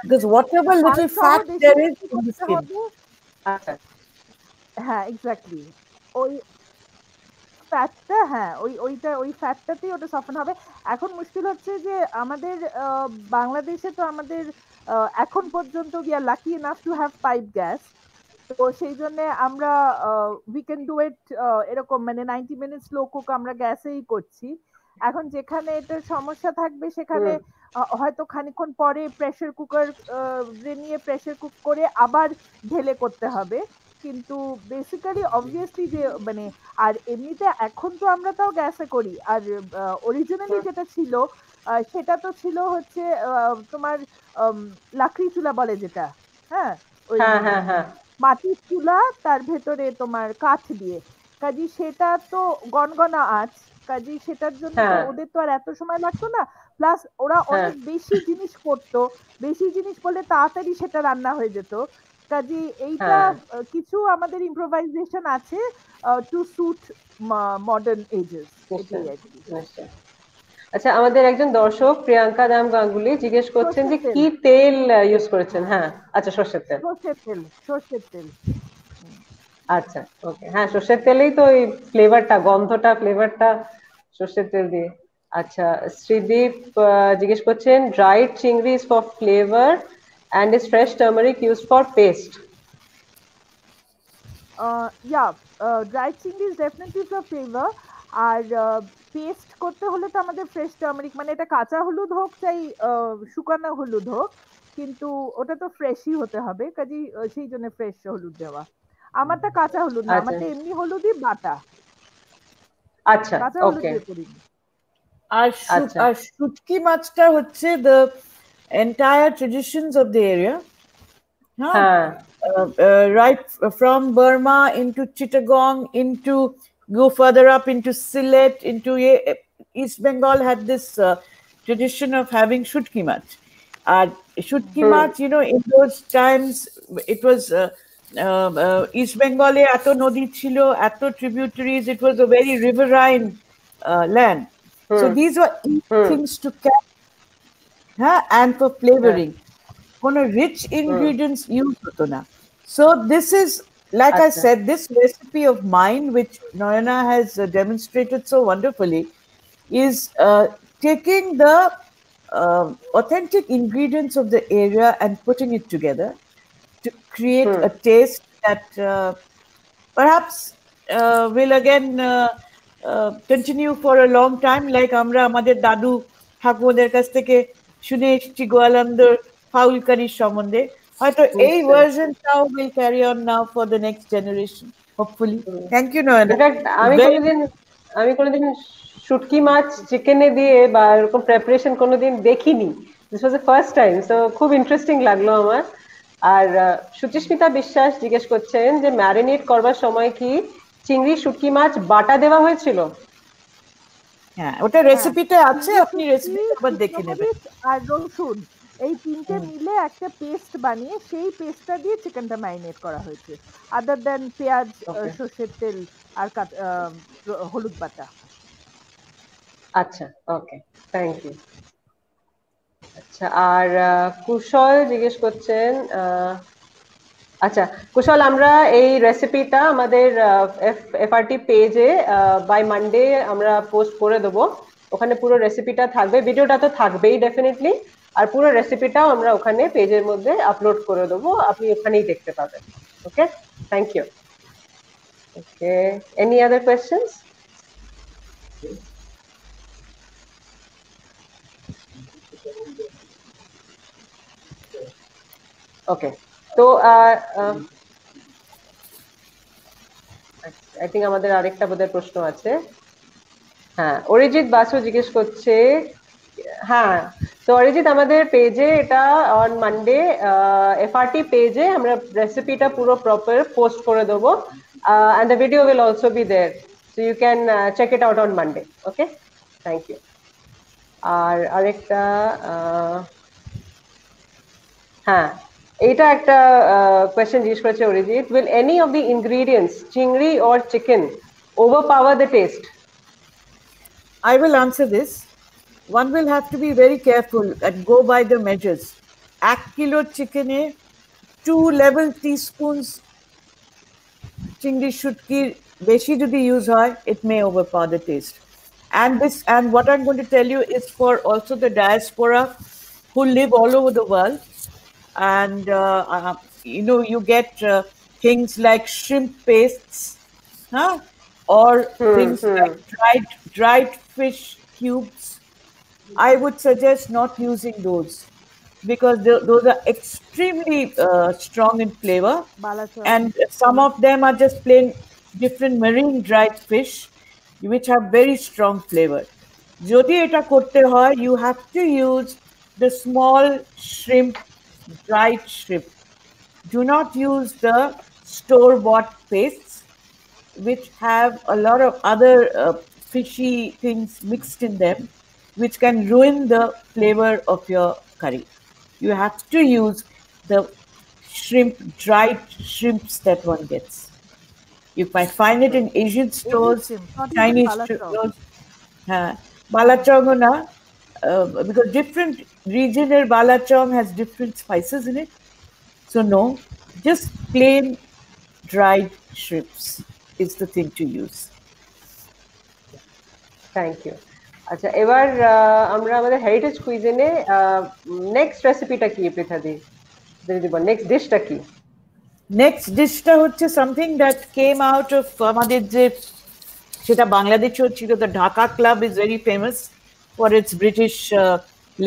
because whatever ছাল little সহ fat দেশি there is মুরগি in the করতে skin. হবে। আচ্ছা হ্যাঁ এক্স্যাক্টলি, ওই ফ্যাটটা, হ্যাঁ ওই ফ্যাটটাতেই ওটা সফট হবে। এখন মুশকিল হচ্ছে যে আমাদের বাংলাদেশে তো আমাদের এখন পর্যন্ত we are lucky enough to have pipe gas. তো সেই জন্য আমরা উই ক্যান ডু ইট এরকম, মানে 90 মিনিট স্লো কুক আমরা গ্যাসেই করছি। এখন যেখানে এটার সমস্যা থাকবে সেখানে হুম হয়তো খানিকক্ষণ পরে প্রেসার কুকার নিয়ে প্রেসার কুক করে আবার ঢেলে করতে হবে। কিন্তু বেসিক্যালি অবভিয়াসলি যে মানে, আর এমনিতে এখন তো আমরা তাও গ্যাসে করি, আর অরিজিনালি হুম, যেটা ছিল সেটা তো ছিল হচ্ছে তোমার লাকড়ি চুলা বলে যেটা, হ্যাঁ ওই হ্যাঁ হ্যাঁ হ্যাঁ মাটির চুলা, তার ভেতরে তোমার কাঠ দিয়ে। কাজী সেটা তো গনগনা আঁচ, কাজী সেটার জন্য তো হ্যাঁ ওদের তো আর এত সময় লাগতো না। প্লাস ওরা হ্যাঁ অনেক বেশি জিনিস করতো, বেশি জিনিস করলে তাড়াতাড়ি সেটা রান্না হয়ে যেত। কাজী এইটা হ্যাঁ, কিছু আমাদের ইম্প্রোভাইজেশন আছে টু স্যুট মডার্ন এজেস, নিশ্চয়ই এটাই আর কি। নিশ্চয়ই। আচ্ছা, আমাদের একজন দর্শক প্রিয়াঙ্কা দাম গাঙ্গুলি জিজ্ঞেস করছেন সর্ষের যে তেল, কি তেল ইউজ করেছেন। হ্যাঁ, আচ্ছা, সর্ষের তেল। সর্ষের তেল, সর্ষের তেল। হুম। আচ্ছা, ওকে, হ্যাঁ সর্ষের তেলেই তো এই ফ্লেভারটা, গন্ধটা, ফ্লেভারটা সর্ষের তেল দিয়ে। আচ্ছা, শ্রীদীপ জিজ্ঞেস করছেন dried chingri is for flavour and is fresh turmeric use for paste. Yeah, dry chingri is definitely for flavour. আর পেস্ট করতে হলে তো আমাদের ফ্রেশ টার্মারিক, মানে এটা কাঁচা হলুদ হোক চাই শুকানো হলুদ হোক, কিন্তু ওটা তো ফ্রেশই হতে হবে, কাজেই সেই জন্য ফ্রেশ হলুদ দেওয়া। আমারটা কাঁচা হলুদ না, আচ্ছা আমারটা এমনি হলুদই বাটা, আচ্ছা, কাঁচা হলুদ ওকে, দিয়ে করিনি। আর আচ্ছা, আর শুটকি মাছটা হচ্ছে the entire traditions of the area, huh? হ্যাঁ Right from Burma into Chittagong, into go further up into Sylhet, into East Bengal had this tradition of having shutki mach. Shutki hmm mach, you know, in those times it was East Bengal এত নদী ছিল, এত tributaries, it was a very riverine land. So hmm these were easy hmm things to catch, huh? And for হ্যাঁ flavoring কোনো rich হুম ingredients used হতো না. So this is, like I আচ্ছা said, this recipe of mine, which Noyana has demonstrated so wonderfully, is taking the authentic ingredients of the area and putting it together to create hmm a taste that perhaps will again continue for a long time, like আমরা আমাদের দাদু ঠাকুরদের কাছ থেকে শুনে এসেছি গোয়ালন্দর ফাউল কারির সম্বন্ধে, হয়তো এই নিশ্চয়ই। ভার্সনটাও will carry on now for the next generation, hopefully. Thank you, Noyana. In fact Very আমি কোনোদিন শুটকি মাছ চিকেনে দিয়ে বা এরকম প্রেপারেশন কোনোদিন দেখিনি। This was the first time, so খুব ইন্টারেস্টিং লাগলো আমার। আর সুচিস্মিতা বিশ্বাস জিজ্ঞেস করছেন যে ম্যারিনেট করবার সময় কি চিংড়ি শুটকি মাছ বাটা দেওয়া হয়েছিল? হ্যাঁ, ওটা হ্যাঁ, রেসিপিতে আছে, চিংড়ি আপনি শুটকি, রেসিপিটা আবার দেখে শুকনো নেবেন। মরিচ আর রসুন, এই তিনটে মিলে একটা পেস্ট বানিয়ে সেই পেস্টটা দিয়ে চিকেনটা ম্যারিনেট করা হয়েছে, আদার দেন পেঁয়াজ, ওকে, সর্ষের তেল আর হলুদ বাটা। আচ্ছা, ওকে, থ্যাংক ইউ। আচ্ছা, আর কুশল জিজ্ঞেস করছেন, আচ্ছা কুশল, আমরা এই রেসিপিটা আমাদের এফআরটি পেজে বাই মানডে আমরা পোস্ট করে দেবো, ওখানে পুরো রেসিপিটা থাকবে, ভিডিওটা তো থাকবেই ডেফিনেটলি, আর পুরো রেসিপিটাও আমরা ওখানে পেজের মধ্যে আপলোড করে দেবো, আপনি ওখানেই দেখতে পাবেন। Okay, thank you. Okay, any other questions? Okay, তো আই থিঙ্ক আমাদের আরেকটা বোধহয় প্রশ্ন আছে। হ্যাঁ, অরিজিৎ বাসু জিজ্ঞেস করছে, হ্যাঁ, তো অরিজিৎ আমাদের পেজে এটা অন মানডে এফআরটি পেজে আমরা রেসিপিটা পুরো প্রপার পোস্ট করে দেবো, and the video will also be there, so you can check it out on Monday. Okay, thank you. আর আরেকটা হ্যাঁ, এটা একটা কোয়েশ্চেন জিজ্ঞেস করেছে Arijit, will any of the ingredients, চিংড়ি or chicken, overpower the taste? I will answer this. One will have to be very careful and go by the measures. 1 kilo chicken, 2 level teaspoons chingri shutki beshi jodi use hoy, it may overpower the taste. And what I'm going to tell you is for also the diaspora who live all over the world, and you get things like shrimp pastes, or things like dried fish cubes. I would suggest not using those because those are extremely strong in flavor, and some of them are just plain different marine dried fish which have very strong flavor. Jodi eta korte hoy, you have to use the small shrimp, dried shrimp. Do not use the store-bought pastes which have a lot of other fishy things mixed in them, which can ruin the flavor of your curry. You have to use the dried shrimps that one gets. You might find it in Asian stores, Chinese stores. Balachong na, because different regional balachong has different spices in it. So no, just plain dried shrimps is the thing to use. Thank you. আচ্ছা, এবার আমরা আমাদের হেরিটেজ কুইজিনে নেক্সট রেসিপিটা কি পৃথাদি? নেক্সট ডিশটা কি? নেক্সট ডিশটা হচ্ছে something that came out of আমাদের যে সেটা বাংলাদেশেও ছিল, the Dhaka club is very famous for its British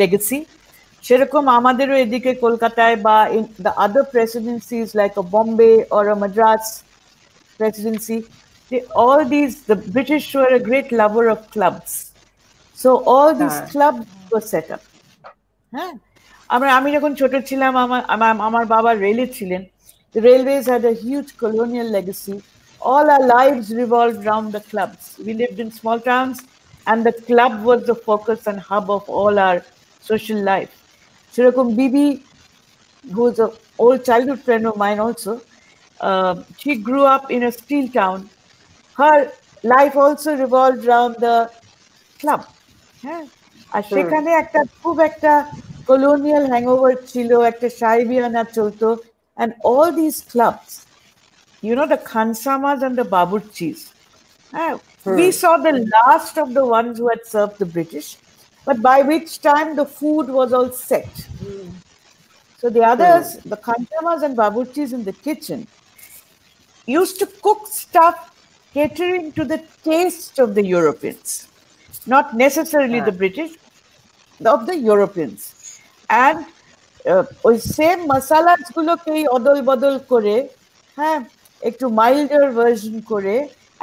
legacy. সেরকম আমাদেরও এদিকে কলকাতায় বা in the other presidencies like a Bombay or a Madras presidency, all these, the British were a great lover of clubs. So all these clubs were set up. আমি যখন ছোট ছিলাম, আমার বাবা রেলে ছিলেন। The railways had a huge colonial legacy. All our lives revolved around the clubs. We lived in small towns, and the club was the focus and hub of all our social life. Serokom Bibi, who is an old childhood friend of mine also, she grew up in a steel town. Her life also revolved around the club. আর সেখানে একটা খুব একটা colonial hangover ছিল, একটা সাহেবিয়ানা চলতো, and all these clubs, you know, the Khansamas and the Baburchis, we saw the last of the ones who had served the British, but by which time the food was all set. So the others, the Khansamas and Baburchis in the kitchen, used to cook stuff catering to the taste of the Europeans, not necessarily the British, of the Europeans. And ওই সেম মশালাস গুলোকেই অদল বদল করে একটু মাইল্ডার ভার্সন করে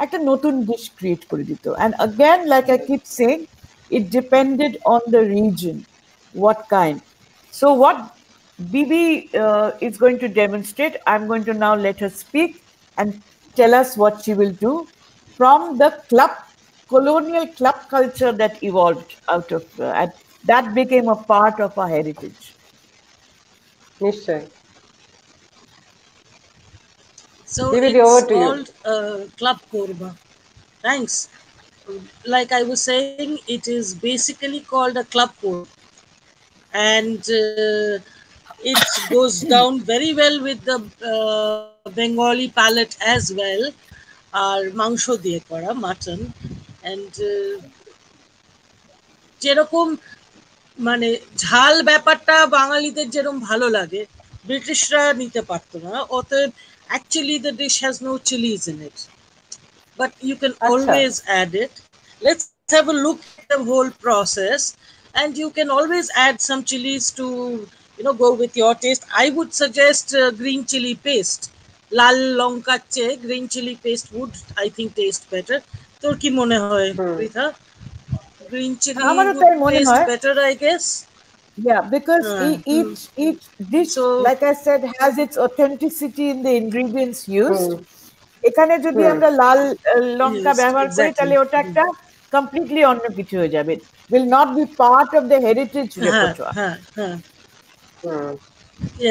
একটা নতুন ডিশ ক্রিয়েট করে দিত। And again, like I keep saying, it depended on the region, what kind. So what Bibi is going to demonstrate, I'm going to now let her speak and tell us what she will do from the club, colonial club culture that evolved out of and that became a part of our heritage. নিশ্চয়। So it's called Club Korma. Thanks. Like I was saying, it is basically called a Club Korma, and it goes down very well with the Bengali palate as well. Our mangsho diye kora, mutton, and যেরকম মানে ঝাল ব্যাপারটা বাঙালিদের যেরকম ভালো লাগে ব্রিটিশরা নিতে পারতো না, অতএব actually the dish has no chillies in it, but you can আচ্ছা always add it. Let's have a look at the whole process, and you can always add some chilies to, go with your taste. I would suggest green chili paste. Lal lonka che green chili paste would, I think, taste better. তোর কি মনে হয় হুম পৃথা? Green chili আমারও would তাই মনে taste হয়। better, I guess. Yeah, because Hmm. each dish, So like I said, has its authenticity in the ingredients used. হুম এখানে যদি হুম আমরা লাল লঙ্কা used ব্যবহার করি exactly. তাহলে ওটা একটা কমপ্লিটলি অন্য কিছু হয়ে যাবে, will not be part of the heritage হ্যাঁ repertoire. হ্যাঁ হ্যাঁ, হুম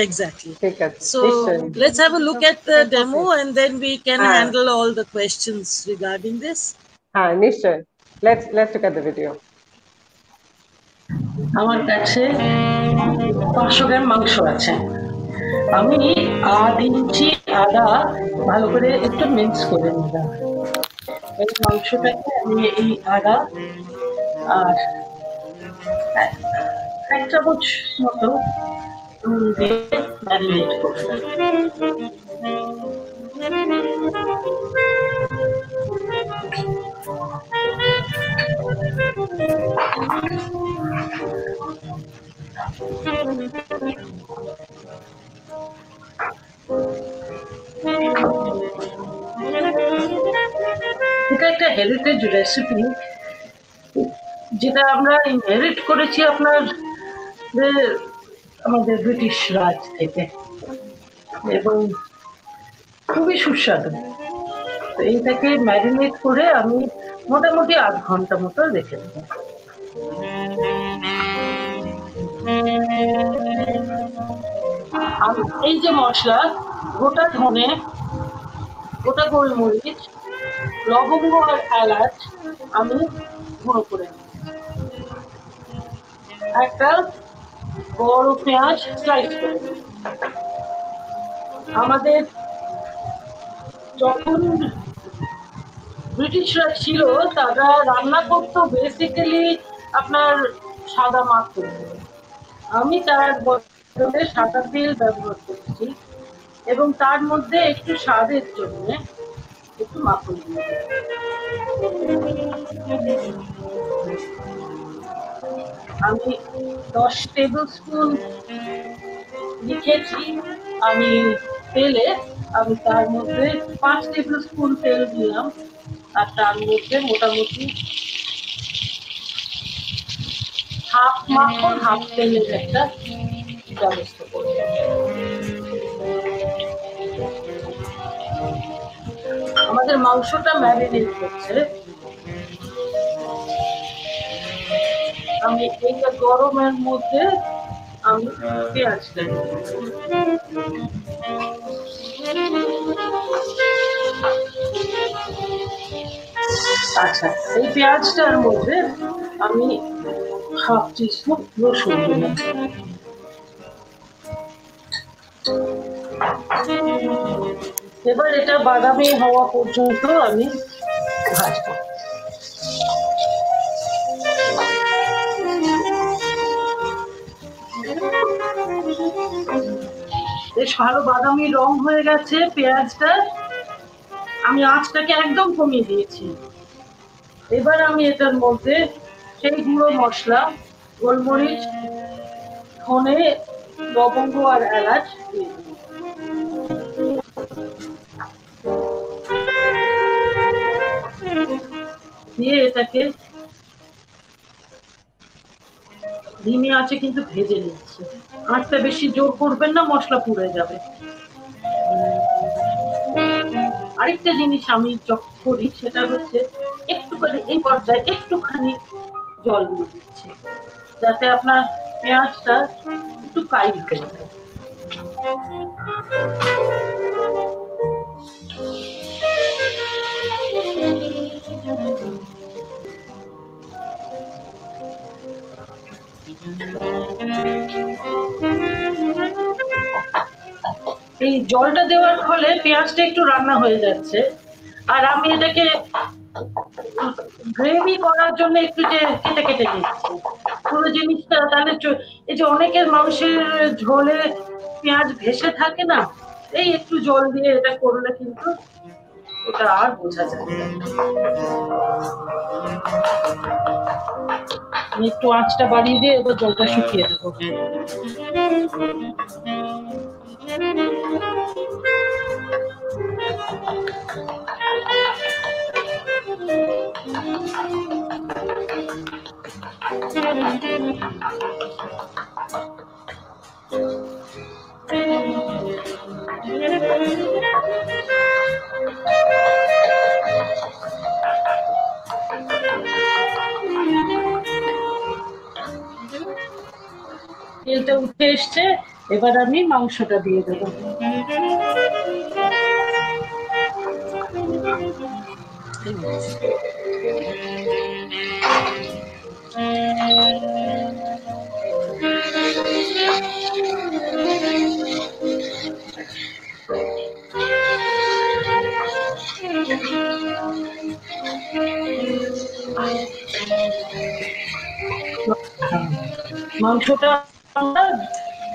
exactly. ঠিক আছে So নিশ্চয়ই let's have a look at the demo and then we can হ্যাঁ handle all the questions regarding this. হ্যাঁ নিশ্চয়ই let's look at the video. আমার কাছে 500 গ্রাম মাংস আছে। আমি 1/2 ইঞ্চি আদা ভালো করে একটু মিক্স করে নিলাম। এই মাংসটাকে আমি এই আদা আর 1 চামচ মতো নুন দিয়ে ম্যারিনেট করব। এটা একটা হেরিটেজ রেসিপি, যেটা আমরা ইনহেরিট করেছি আমাদের ব্রিটিশ রাজ থেকে, এবং খুবই সুস্বাদু। তো এইটাকে ম্যারিনেট করে আমি মোটামুটি 1/2 ঘন্টা মতো রেখে দেবো। আর এই যে মশলা, গোটা ধনে, গোটা গোলমরিচ, লবঙ্গ আর এলাচ আমি গুঁড়ো করে নিই। একটা বড় পেঁয়াজ স্লাইস করে নিই। আমাদের যখন ব্রিটিশরা ছিল তারা রান্না করতো বেসিক্যালি আপনার সাদা মাখন, আমি তার বদলে সাদা তেল ব্যবহার করছি এবং তার মধ্যে একটু স্বাদের জন্য একটু মাখন দিয়ে আমি 10 টেবিল স্পুন লিখেছি। আমি তেলে আমি তার মধ্যে 5 টেবিল স্পুন তেল দিলাম, আর তার মধ্যে মোটামুটি হাফ মাখন হাফ তেলের একটা ব্যবস্থা করলাম। আমাদের মাংসটা ম্যারিনেট হচ্ছে। আমি এইটা গরমের মধ্যে আমি পেঁয়াজটা আচ্ছা, এই পেঁয়াজটার মধ্যে আমি হাফ টিস্পুন রসুন দিলাম। এবার এটা বাদামি হওয়া পর্যন্ত আমি ভাজবো। বেশ ভালো বাদামি রং হয়ে গেছে পেঁয়াজটা, আমি আঁচটাকে একদম কমিয়ে দিয়েছি। এবার আমি এটার মধ্যে সেই গুঁড়ো মশলা, গোলমরিচ, ধনে, লবঙ্গ আর এলাচ দিয়ে দেব। দিয়ে এটাকে ধিমি আঁচে কিন্তু ভেজে নিচ্ছি। আঁচটা বেশি জোর করবেন না, মশলা পুড়ে যাবে। আরেকটা জিনিস আমি যখন করি সেটা হচ্ছে একটুখানি এই পর্যায়ে একটুখানি জল দিয়ে দিচ্ছি, যাতে আপনার পেঁয়াজটা একটু কাই হয়ে যায়। এই জলটা দেওয়ার ফলে পেঁয়াজটা একটু রান্না হয়ে যাচ্ছে, আর আমি এটাকে গ্রেভি করার জন্য একটু যে কেটে কেটে দিচ্ছি পুরো জিনিসটা, তাহলে এই যে অনেকের মাংসের ঝোলে পেঁয়াজ ভেসে থাকে না, এই একটু জল দিয়ে এটা করলে কিন্তু ওটা আর বোঝা যায় না। একটু আঁচটা বাড়িয়ে দিয়ে এবার জলটা শুকিয়ে দেবো। তেলটা উঠে এসছে, এবার আমি মাংসটা দিয়ে দেবো। মাংসটা আমরা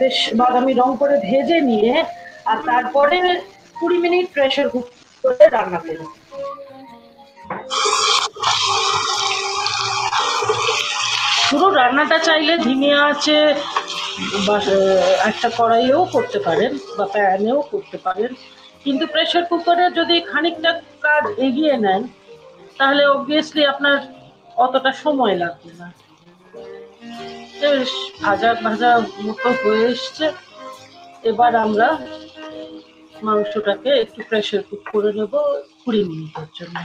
বেশ বাদামি রং করে ভেজে নিয়ে আর তারপরে 20 মিনিট প্রেসার কুকারে রান্না করব। পুরো রান্নাটা চাইলে ধিমে আঁচে বা একটা কড়াইয়েও করতে পারেন বা প্যানেও করতে পারেন, কিন্তু প্রেসার কুকারে যদি খানিকটা কাজ এগিয়ে নেন তাহলে অবভিয়াসলি আপনার অতটা সময় লাগবে না। ভাজা ভাজা মতো হয়ে এসছে, এবার আমরা মাংসটাকে একটু প্রেসার কুক করে নেব 20 মিনিটের জন্য।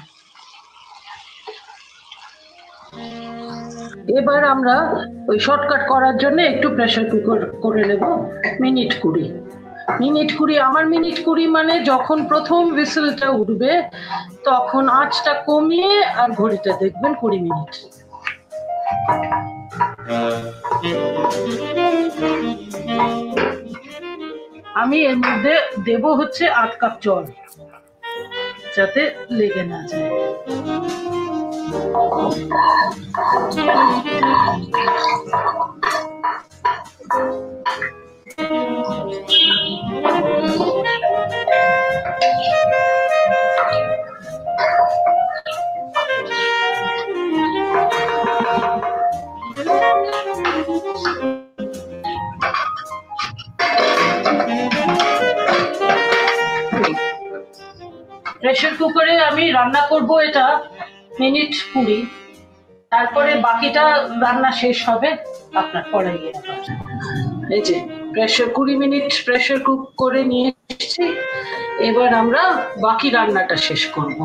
এবার আমরা ওই শর্টকাট করার জন্য একটু প্রেসার কুকার করে নেব মিনিট 20। আমার মিনিট 20 মানে যখন প্রথম হুইসেলটা উঠবে তখন আঁচটা কমিয়ে আর ঘড়িটা দেখবেন 20 মিনিট। আমি এর মধ্যে দেব হচ্ছে 8 কাপ জল, যাতে লেগে না যায়। প্রেসার কুকারে আমি রান্না করব এটা মিনিট 20, তারপরে বাকিটা রান্না শেষ হবে আপনার কড়াইয়ে। এই যে 20 মিনিট প্রেসার কুক করে নিয়ে এসেছি, এবার আমরা বাকি রান্নাটা শেষ করব।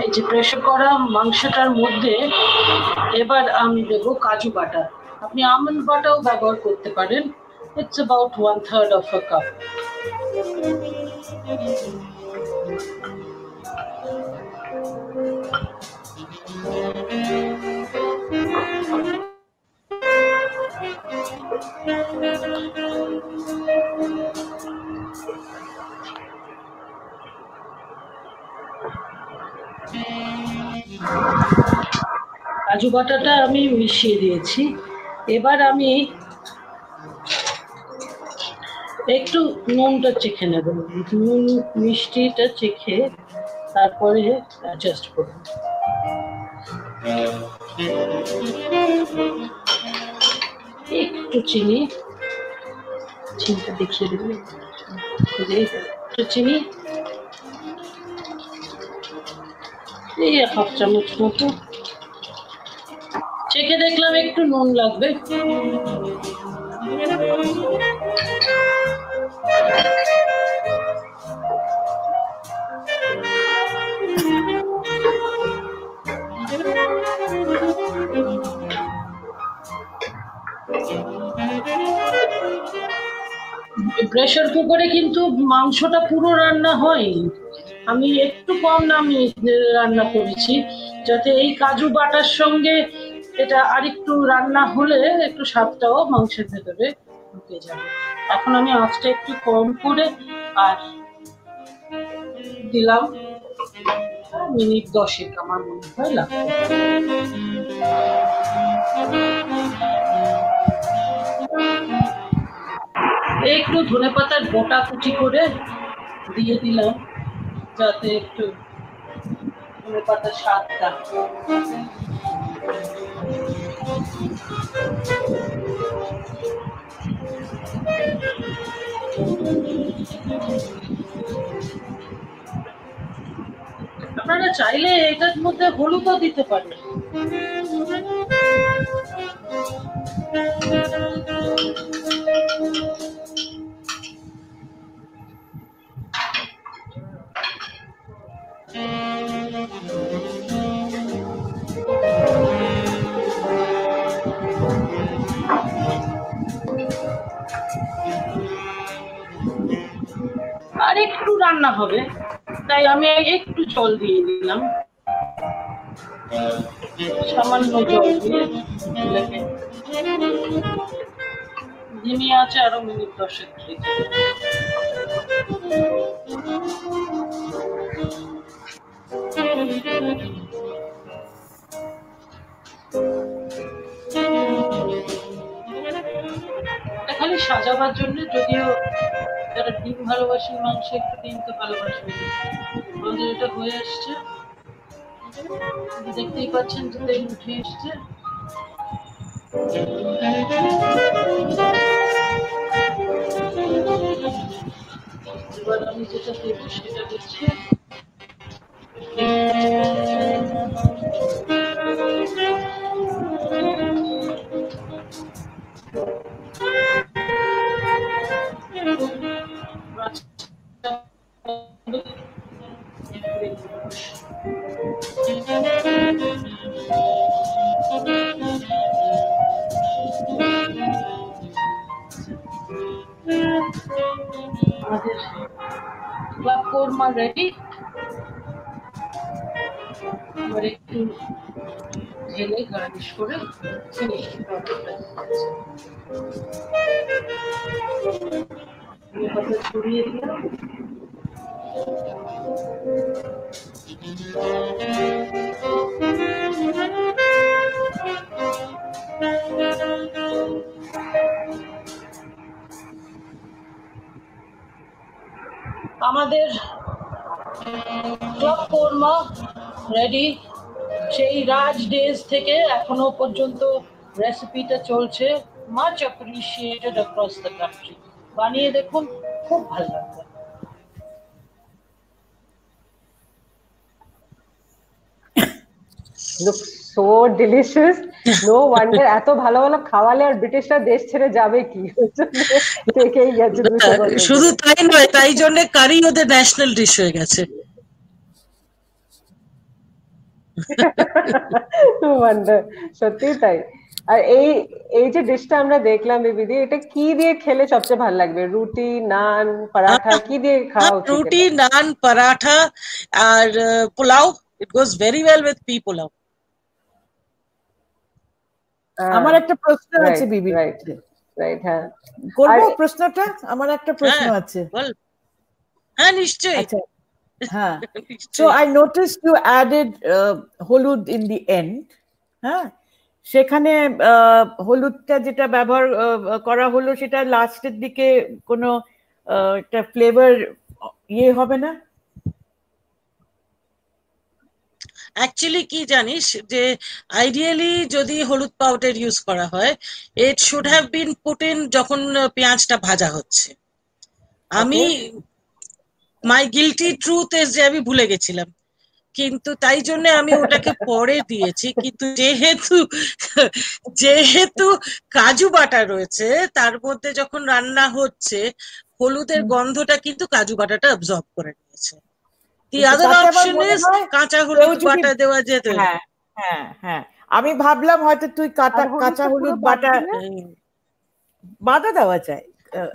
এই যে প্রেসার করা মাংসটার মধ্যে এবার আমি দেব কাজু বাটা। আপনি আমন্ড বাটাও ব্যবহার করতে পারেন। It's about 1/3 of a cup। কাজু বাটাটা আমি মিশিয়ে দিয়েছি। এবার আমি একটু নুনটা চেখে নেব, নুন মিষ্টিটা চেখে তারপরে অ্যাডজাস্ট করব। একটু চিনিটা দেখিয়ে দেবে, একটু চিনি, এই 1/2 চামচ মতো চেখে দেখলাম একটু নুন লাগবে। প্রেসার কুকারে কিন্তু মাংসটা পুরো রান্না হয়নি, আমি একটু কম নামিয়ে রান্না করেছি, যাতে এই কাজু বাটার সঙ্গে এটা আরেকটু রান্না হলে একটু স্বাদটাও মাংসের ভেতরে ঢুকে যাবে। এখন আমি আঁচটা একটু কম করে আর দিলাম মিনিট 10 আমার মনে হয় লাগবে। একটু ধনেপাতার গোটা কুচি করে দিয়ে দিলাম, যাতে একটু ধনেপাতার স্বাদটা আপনারা চাইলে এটার মধ্যে হলুদও দিতে পারেন। আর একটু রান্না হবে, তাই আমি একটু জল দিয়ে দিলাম, সামান্য জল দিয়ে ধিমি আছে আরো মিনিট 10 রেখে। খালি সাজাবার জন্য, যদিও যারা ডিম ভালোবাসেন মাংস একটু ডিম তো ভালোবাসবেন। আমাদের এটা হয়ে আসছে, দেখতেই পাচ্ছেন যে তেল উঠে এসছে। এবার আমি যেটা দেবো সেটা দিচ্ছি। আমাদের ক্লাব কোরমা রেডি। এবার একটু ঢেলে গার্নিশ করে ছড়িয়ে দিলাম। আমাদের ক্লাব কোরমা রেডি। সেই রাজ ডেজ থেকে এখনো পর্যন্ত রেসিপিটা চলছে, much appreciated across the country. বানিয়ে দেখুন, খুব ভালো লাগবে। Looks so delicious. No wonder এত ভালো ভালো খাওয়ালে আর ব্রিটিশরা দেশ ছেড়ে যাবে কি, দেখেই গেছে 200 বছর। শুধু তাই নয়, তাই জন্য কারি ওদের ন্যাশনাল ডিশ হয়ে গেছে। No wonder, সত্যি তাই। আর এই এই যে ডিশটা আমরা দেখলাম বিবিদি, এটা কি দিয়ে খেলে সবচেয়ে ভালো লাগবে? রুটি, নান, পরাঠা, কি দিয়ে খাওয়া উচিত? রুটি, নান, পরাঠা আর pulao. It goes very well with pea pulao. আমার একটা প্রশ্ন আছে বিবি। রাইট, হ্যাঁ করবো প্রশ্নটা? আমার একটা প্রশ্ন আছে। হ্যাঁ নিশ্চয়ই। আচ্ছা, হ্যাঁ। So I noticed you added হলুদ in the end. হ্যাঁ, সেখানে হলুদটা যেটা ব্যবহার করা হলো সেটা লাস্টের দিকে কোনো একটা ফ্লেভার ইয়ে হবে না? অ্যাকচুয়ালি কি জানিস, যে আইডিয়ালি যদি হলুদ পাউডার ইউজ করা হয়, ইট should have bin put in যখন পেঁয়াজটা ভাজা হচ্ছে। আমি মাই গিলটি ট্রুথ ইজ যে আমি ভুলে গেছিলাম, কিন্তু তাই জন্য আমি ওটাকে পরে দিয়েছি। কিন্তু যেহেতু কাজু বাটা রয়েছে তার মধ্যে, যখন রান্না হচ্ছে হলুদের গন্ধটা কিন্তু কাজু বাটাটা অ্যাবজর্ব করে নিয়েছে। The other option is কাঁচা হলুদ বাটা দেওয়া যেত। হ্যাঁ হ্যাঁ হ্যাঁ, আমি ভাবলাম হয়তো তুই কাঁচা হলুদ বাটা দেওয়া যায়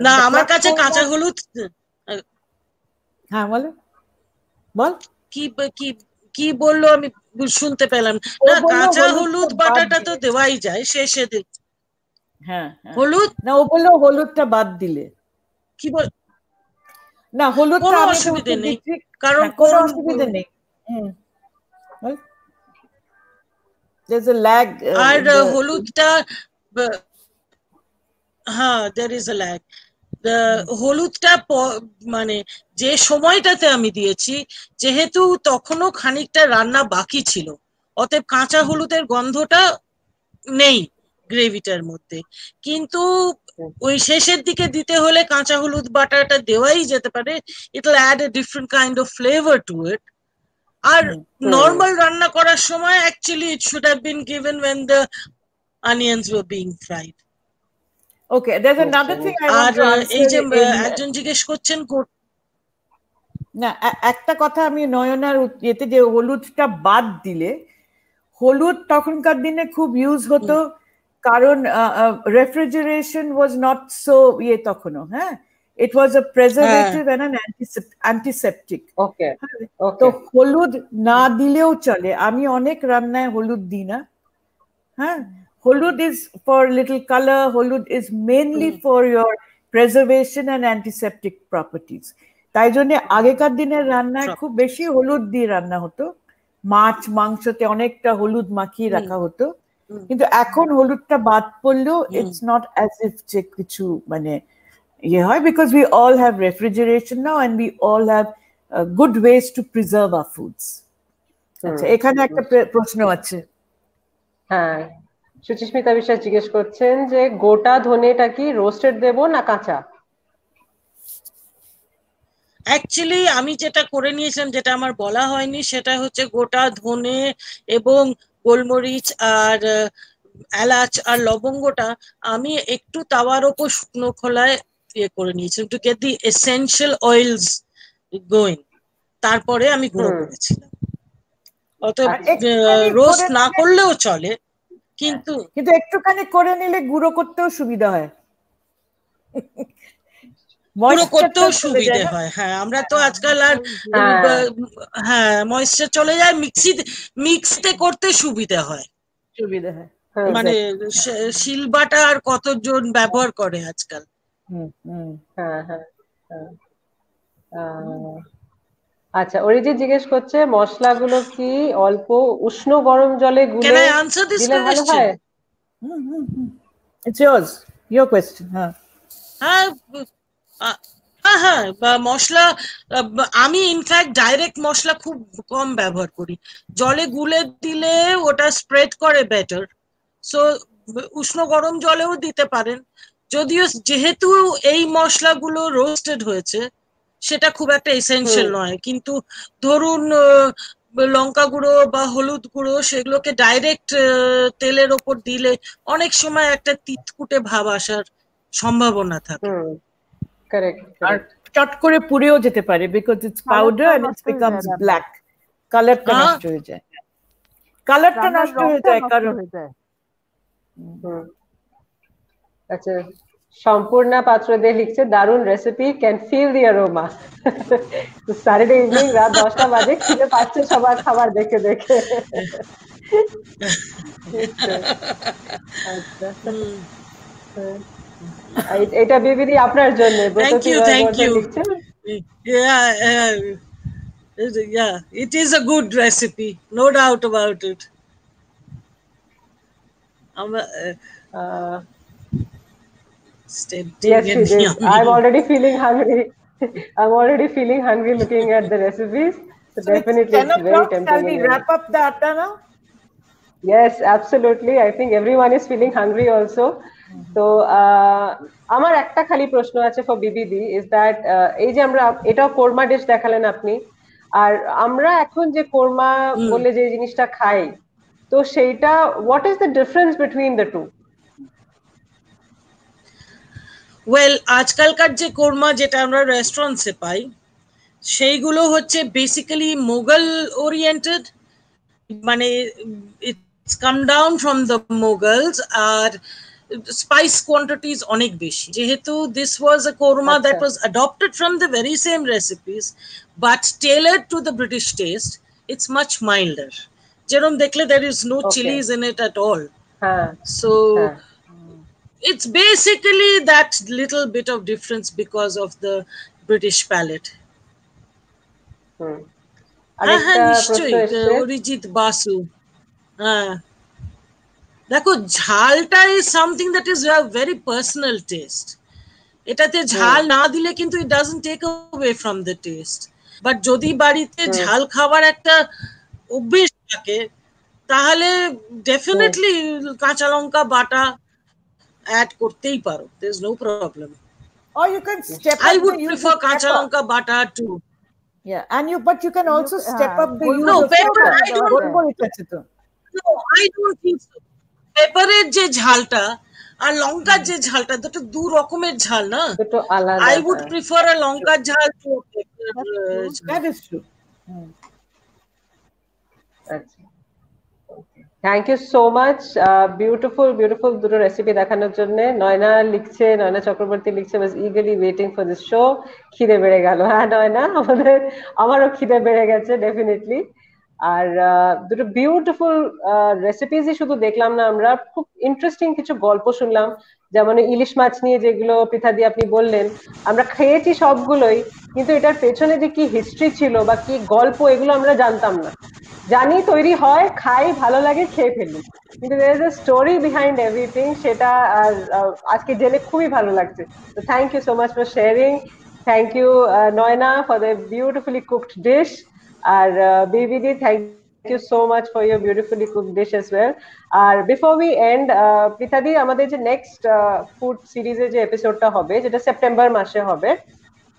না, আমার কাছে কাঁচা হলুদ। হ্যাঁ বলো। বল কি কি কি বললো আমি শুনতে পেলাম ও না। বললো কাঁচা হলুদটা হলুদ বাদ বাটাটা তো দিলে। দেওয়াই যায় শেষে হ্যাঁ হ্যাঁ হলুদ না, ও বললো হলুদটা বাদ দিলে। কি বল, না, হলুদটা কোনো আমি একটা অসুবিধে উত্তর নেই, দিচ্ছি। কারণ হ্যাঁ, কোনো অসুবিধা নেই। বল। There's a lag R in the হলুদটা হ্যাঁ there is a lag. হলুদটা মানে যে সময়টাতে আমি দিয়েছি, যেহেতু তখনও খানিকটা রান্না বাকি ছিল, অতএব কাঁচা হলুদের গন্ধটা নেই গ্রেভিটার মধ্যে। কিন্তু ওই শেষের দিকে দিতে হলে কাঁচা হলুদ বাটাটা দেওয়াই যেতে পারে, it will add a different kind of flavour to it. আর নর্মাল রান্না করার সময় actually it should have been given when the onions were being fried. Okay, there's another thing I want আর to এই answer যে in একজন জিজ্ঞেস করছেন না, একটা কথা আমি নয়নার এতে যে হলুদটা বাদ দিলে, হলুদ তখনকার দিনে খুব ইউজ হতো, কারণ রেফ্রিজারেশন ওয়াজ নট সো তখনও, হ্যাঁ, ইট ওয়াজ আ প্রেজারভেটিভ এন্ড অ্যান অ্যান্টিসেপটিক। ওকে তো ওকে হলুদ না দিলেও চলে, আমি অনেক রান্নায় হলুদ দিই না। হ্যাঁ, holud is for little colour, holud is mainly for your preservation and antiseptic properties. তাই জন্য আগেকার দিনের রান্নায় খুব বেশি হলুদ দিয়ে রান্না হতো, মাছ মাংসতে অনেকটা হলুদ মাখিয়ে রাখা হতো। কিন্তু এখন হলুদটা বাদ পড়লেও ইটস নট অ্যাজ ইফ যে কিছু মানে হয়, because we all have refrigeration now and we all have good ways to preserve our foods. আচ্ছা, এখানে একটা প্রশ্ন আছে। হ্যাঁ, সুচিস্মিতা বিশ্বাস জিজ্ঞেস করছেন যে গোটা ধনেটা কি রোস্টেড দেব না কাঁচা? অ্যাকচুয়ালি আমি যেটা করে নিয়েছিলাম, যেটা আমার বলা হয়নি, সেটা হচ্ছে গোটা ধনে এবং গোলমরিচ আর এলাচ আর লবঙ্গটা আমি একটু তাওয়ার ওপর শুকনো খোলায় করে নিয়েছিলাম to get the essential oils going, তারপরে আমি গুঁড়ো করেছিলাম। অতএব রোস্ট না করলেও চলে, কিন্তু একটুখানি করে নিলে গুঁড়ো করতেও সুবিধা হয়, গুঁড়ো করতেও সুবিধে হয়। হ্যাঁ, আমরা তো আজকাল আর হ্যাঁ ময়েশ্চার চলে যায়, মিক্সিতে করতে সুবিধা হয়, মানে শিলবাটা আর কতজন ব্যবহার করে আজকাল। হ্যাঁ হ্যাঁ হ্যাঁ। আচ্ছা, অরিজিৎ জিজ্ঞেস করছে মশলাগুলো কি অল্প উষ্ণ গরম জলে গুলে দিলে ভালো হয়? It's yours, your question. হ্যাঁ হ্যাঁ, মশলা আমি ইনফ্যাক্ট ডাইরেক্ট মশলা খুব কম ব্যবহার করি, জলে গুলে দিলে ওটা স্প্রেড করে বেটার। সো উষ্ণ গরম জলেও দিতে পারেন, যদিও যেহেতু এই মশলাগুলো রোস্টেড হয়েছে সেটা খুব একটা এসেনশিয়াল নয়। কিন্তু ধরুন লঙ্কা গুঁড়ো বা হলুদ গুঁড়ো, সেগুলোকে ডাইরেক্ট তেলের ওপর দিলে অনেক সময় একটা তিতকুটে ভাব আসার সম্ভাবনা থাকে। আর চট করে পুড়েও যেতে পারে, because it's powder and it becomes black, কালারটা নষ্ট হয়ে যায়, কালারটা নষ্ট হয়ে যায় কারণ। আচ্ছা, সম্পূর্ণা পাত্র দে লিখছে দারুণ recipe, can feel the aroma. Saturday evening রাত 10টা বাজে, খিদে পাচ্ছে সবার খাবার দেখে দেখে। আচ্ছা, এটা বিবিদি আপনার জন্য। Thank you, thank you. Yeah, it is a good recipe, no doubt about it. Yes, it is. I'm already feeling hungry. I'm already feeling hungry looking at the recipes. So definitely it's very tempting. Shall we wrap up the atta now? Yes, absolutely. I think everyone is feeling hungry also. So আমার একটা খালি প্রশ্ন আছে for BBD is that এই যে আমরা এটাও কোরমা ডিশ দেখালেন আপনি, আর আমরা এখন যে কোরমা বলে যে জিনিসটা খাই, তো সেইটা what is the difference between the two? Well, আজকালকার যে কোরমা যেটা আমরা রেস্টুরেন্টসে পাই, সেইগুলো হচ্ছে বেসিক্যালি মোগল ওরিয়েন্টেড, মানে it's come down from the Mughals. আর স্পাইস কোয়ান্টিটিজ অনেক বেশি, যেহেতু this was a korma that was adopted from the very same recipes but tailored to the British taste, it's much milder. যেরকম দেখলে there is no chilies in it at all. So it's basically that little bit of difference because of the British palate. নিশ্চয়ই অরিজিৎ বাসু। হ্যাঁ, দেখো ঝালটা is something that is very personal taste. এটাতে ঝাল না দিলে কিন্তু it doesn't take away from the taste. But যদি বাড়িতে ঝাল খাবার একটা অভ্যেস থাকে তাহলে ডেফিনেটলি কাঁচা লঙ্কা বাটা অ্যাড করতেই পারো, there is no problem. Or you can step up. I would prefer kacha lanka butter too. Yeah, but you can also step up the use no, of pepper. I don't. No, I don't think so. Pepper যে ঝালটা আর লঙ্কার যে ঝালটা, দুটো দু রকমের ঝাল না। I would prefer a লঙ্কার ঝাল to a pepper. That is true. Thank you so much. Beautiful দুটো রেসিপি দেখানোর জন্য। নয়না চক্রবর্তী লিখছে was eagerly waiting for this show. খিদে বেড়ে গেল। হ্যাঁ নয়না, আমারও খিদে বেড়ে গেছে ডেফিনেটলি। আর দুটো বিউটিফুল রেসিপিসই শুধু দেখলাম না আমরা, খুব ইন্টারেস্টিং কিছু গল্প শুনলাম, যেমন ইলিশ মাছ নিয়ে যেগুলো পৃথাদি আপনি বললেন, আমরা খেয়েছি সবগুলোই, কিন্তু এটার পেছনে যে কি হিস্ট্রি ছিল বা কি গল্প, এগুলো আমরা জানতাম না। জানি তৈরি হয়, খাই, ভালো লাগে, খেয়ে ফেলি, কিন্তু there is a story behind everything, সেটা আজকে জেনে খুবই ভালো লাগছে। তো thank you so much for sharing. Thank you Nayna for the beautifully cooked dish, আর বিবিদি thank you so much for your beautifully cooked dish as well. আর বিফোর উই এন্ড, পৃথাদি, আমাদের যে নেক্সট ফুড সিরিজের যে এপিসোডটা হবে, যেটা সেপ্টেম্বর মাসে হবে,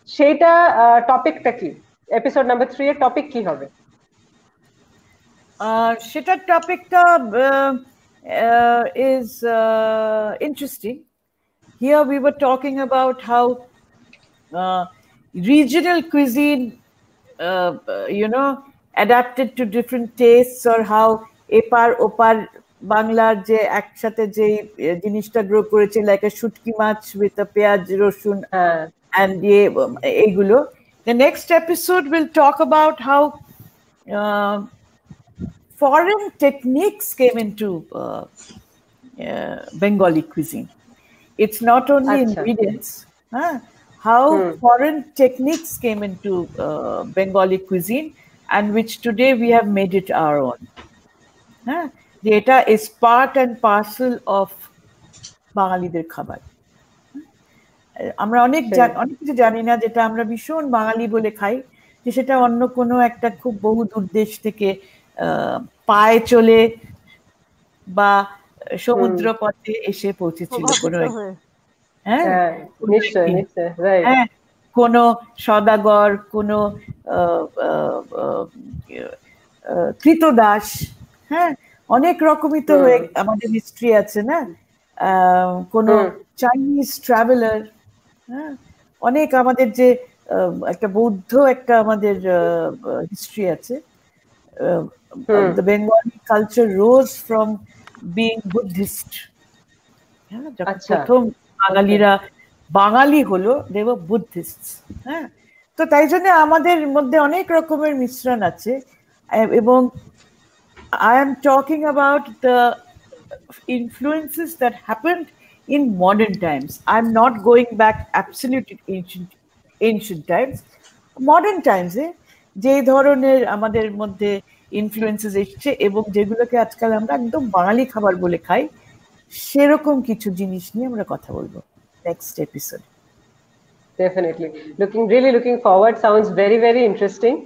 সেইটা টপিকটা কি? এপিসোড নাম্বার 3 এর টপিক কি হবে? সেটার টপিকটা is interesting. Here we were talking about how regional cuisine, adapted to different tastes, or how epar opar বাংলার যে একসাথে যে জিনিসটা গ্রো করেছে, লাইক a শুটকি মাছ with a পেঁয়াজ রসুন and এইগুলো. The next episode will talk about how foreign techniques came into Bengali cuisine. It's not only ingredients, how foreign techniques came into Bengali cuisine, and which today we have made it our own. এটা is part and parcel of বাঙালিদের খাবার। আমরা অনেক কিছু জানি না, যেটা আমরা ভীষণ বাঙালি বলে খাই, যে সেটা অন্য কোনো একটা খুব বহু দূর দেশ থেকে পায়ে চলে বা সমুদ্র পথে এসে পৌঁছেছিল কোনো কোনো সদাগর, কোনো কৃতদাস, অনেক রকমই তো আমাদের হিস্ট্রি আছে না, কোনো চাইনিজ ট্রাভেলার, অনেক আমাদের যে একটা বৌদ্ধ একটা আমাদের হিস্ট্রি আছে। The Bengali culture rose from being Buddhist. প্রথম বাঙালিরা বাঙালি হলো, they were Buddhists. তো তাই জন্য আমাদের মধ্যে অনেক রকমের মিশ্রণ আছে। এবং I am talking about the influences that happened in modern times. I'm not going back absolutely ancient times. Modern times যে ধরনের আমাদের মধ্যে ইনফ্লুয়েন্সেস এসছে এবং যেগুলোকে আজকাল আমরা একদম বাঙালি খাবার বলে খাই, সেরকম কিছু জিনিস নিয়ে আমরা কথা বলবো next episode. Definitely. Really looking forward. Sounds very, very interesting.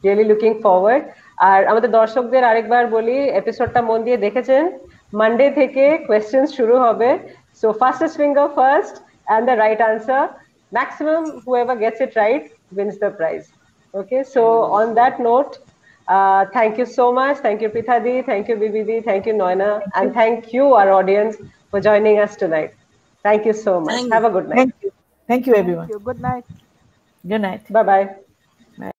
Really looking forward. আর আমাদের দর্শকদের আরেকবার বলি, এপিসোডটা মন দিয়ে দেখেছেন, মানডে থেকে কোয়েশ্চেন শুরু হবে। So fastest finger first and the right answer. Maximum whoever gets it right wins the prize. Okay, so on that note, thank you so much. Thank you, Prithadi. Thank you, Bibidi. Thank you, Noina. And thank you, our audience, for joining us tonight. Thank you so much. Have a good night. Thank you. Thank you, everyone. Thank you. Good night. Good night. Bye-bye.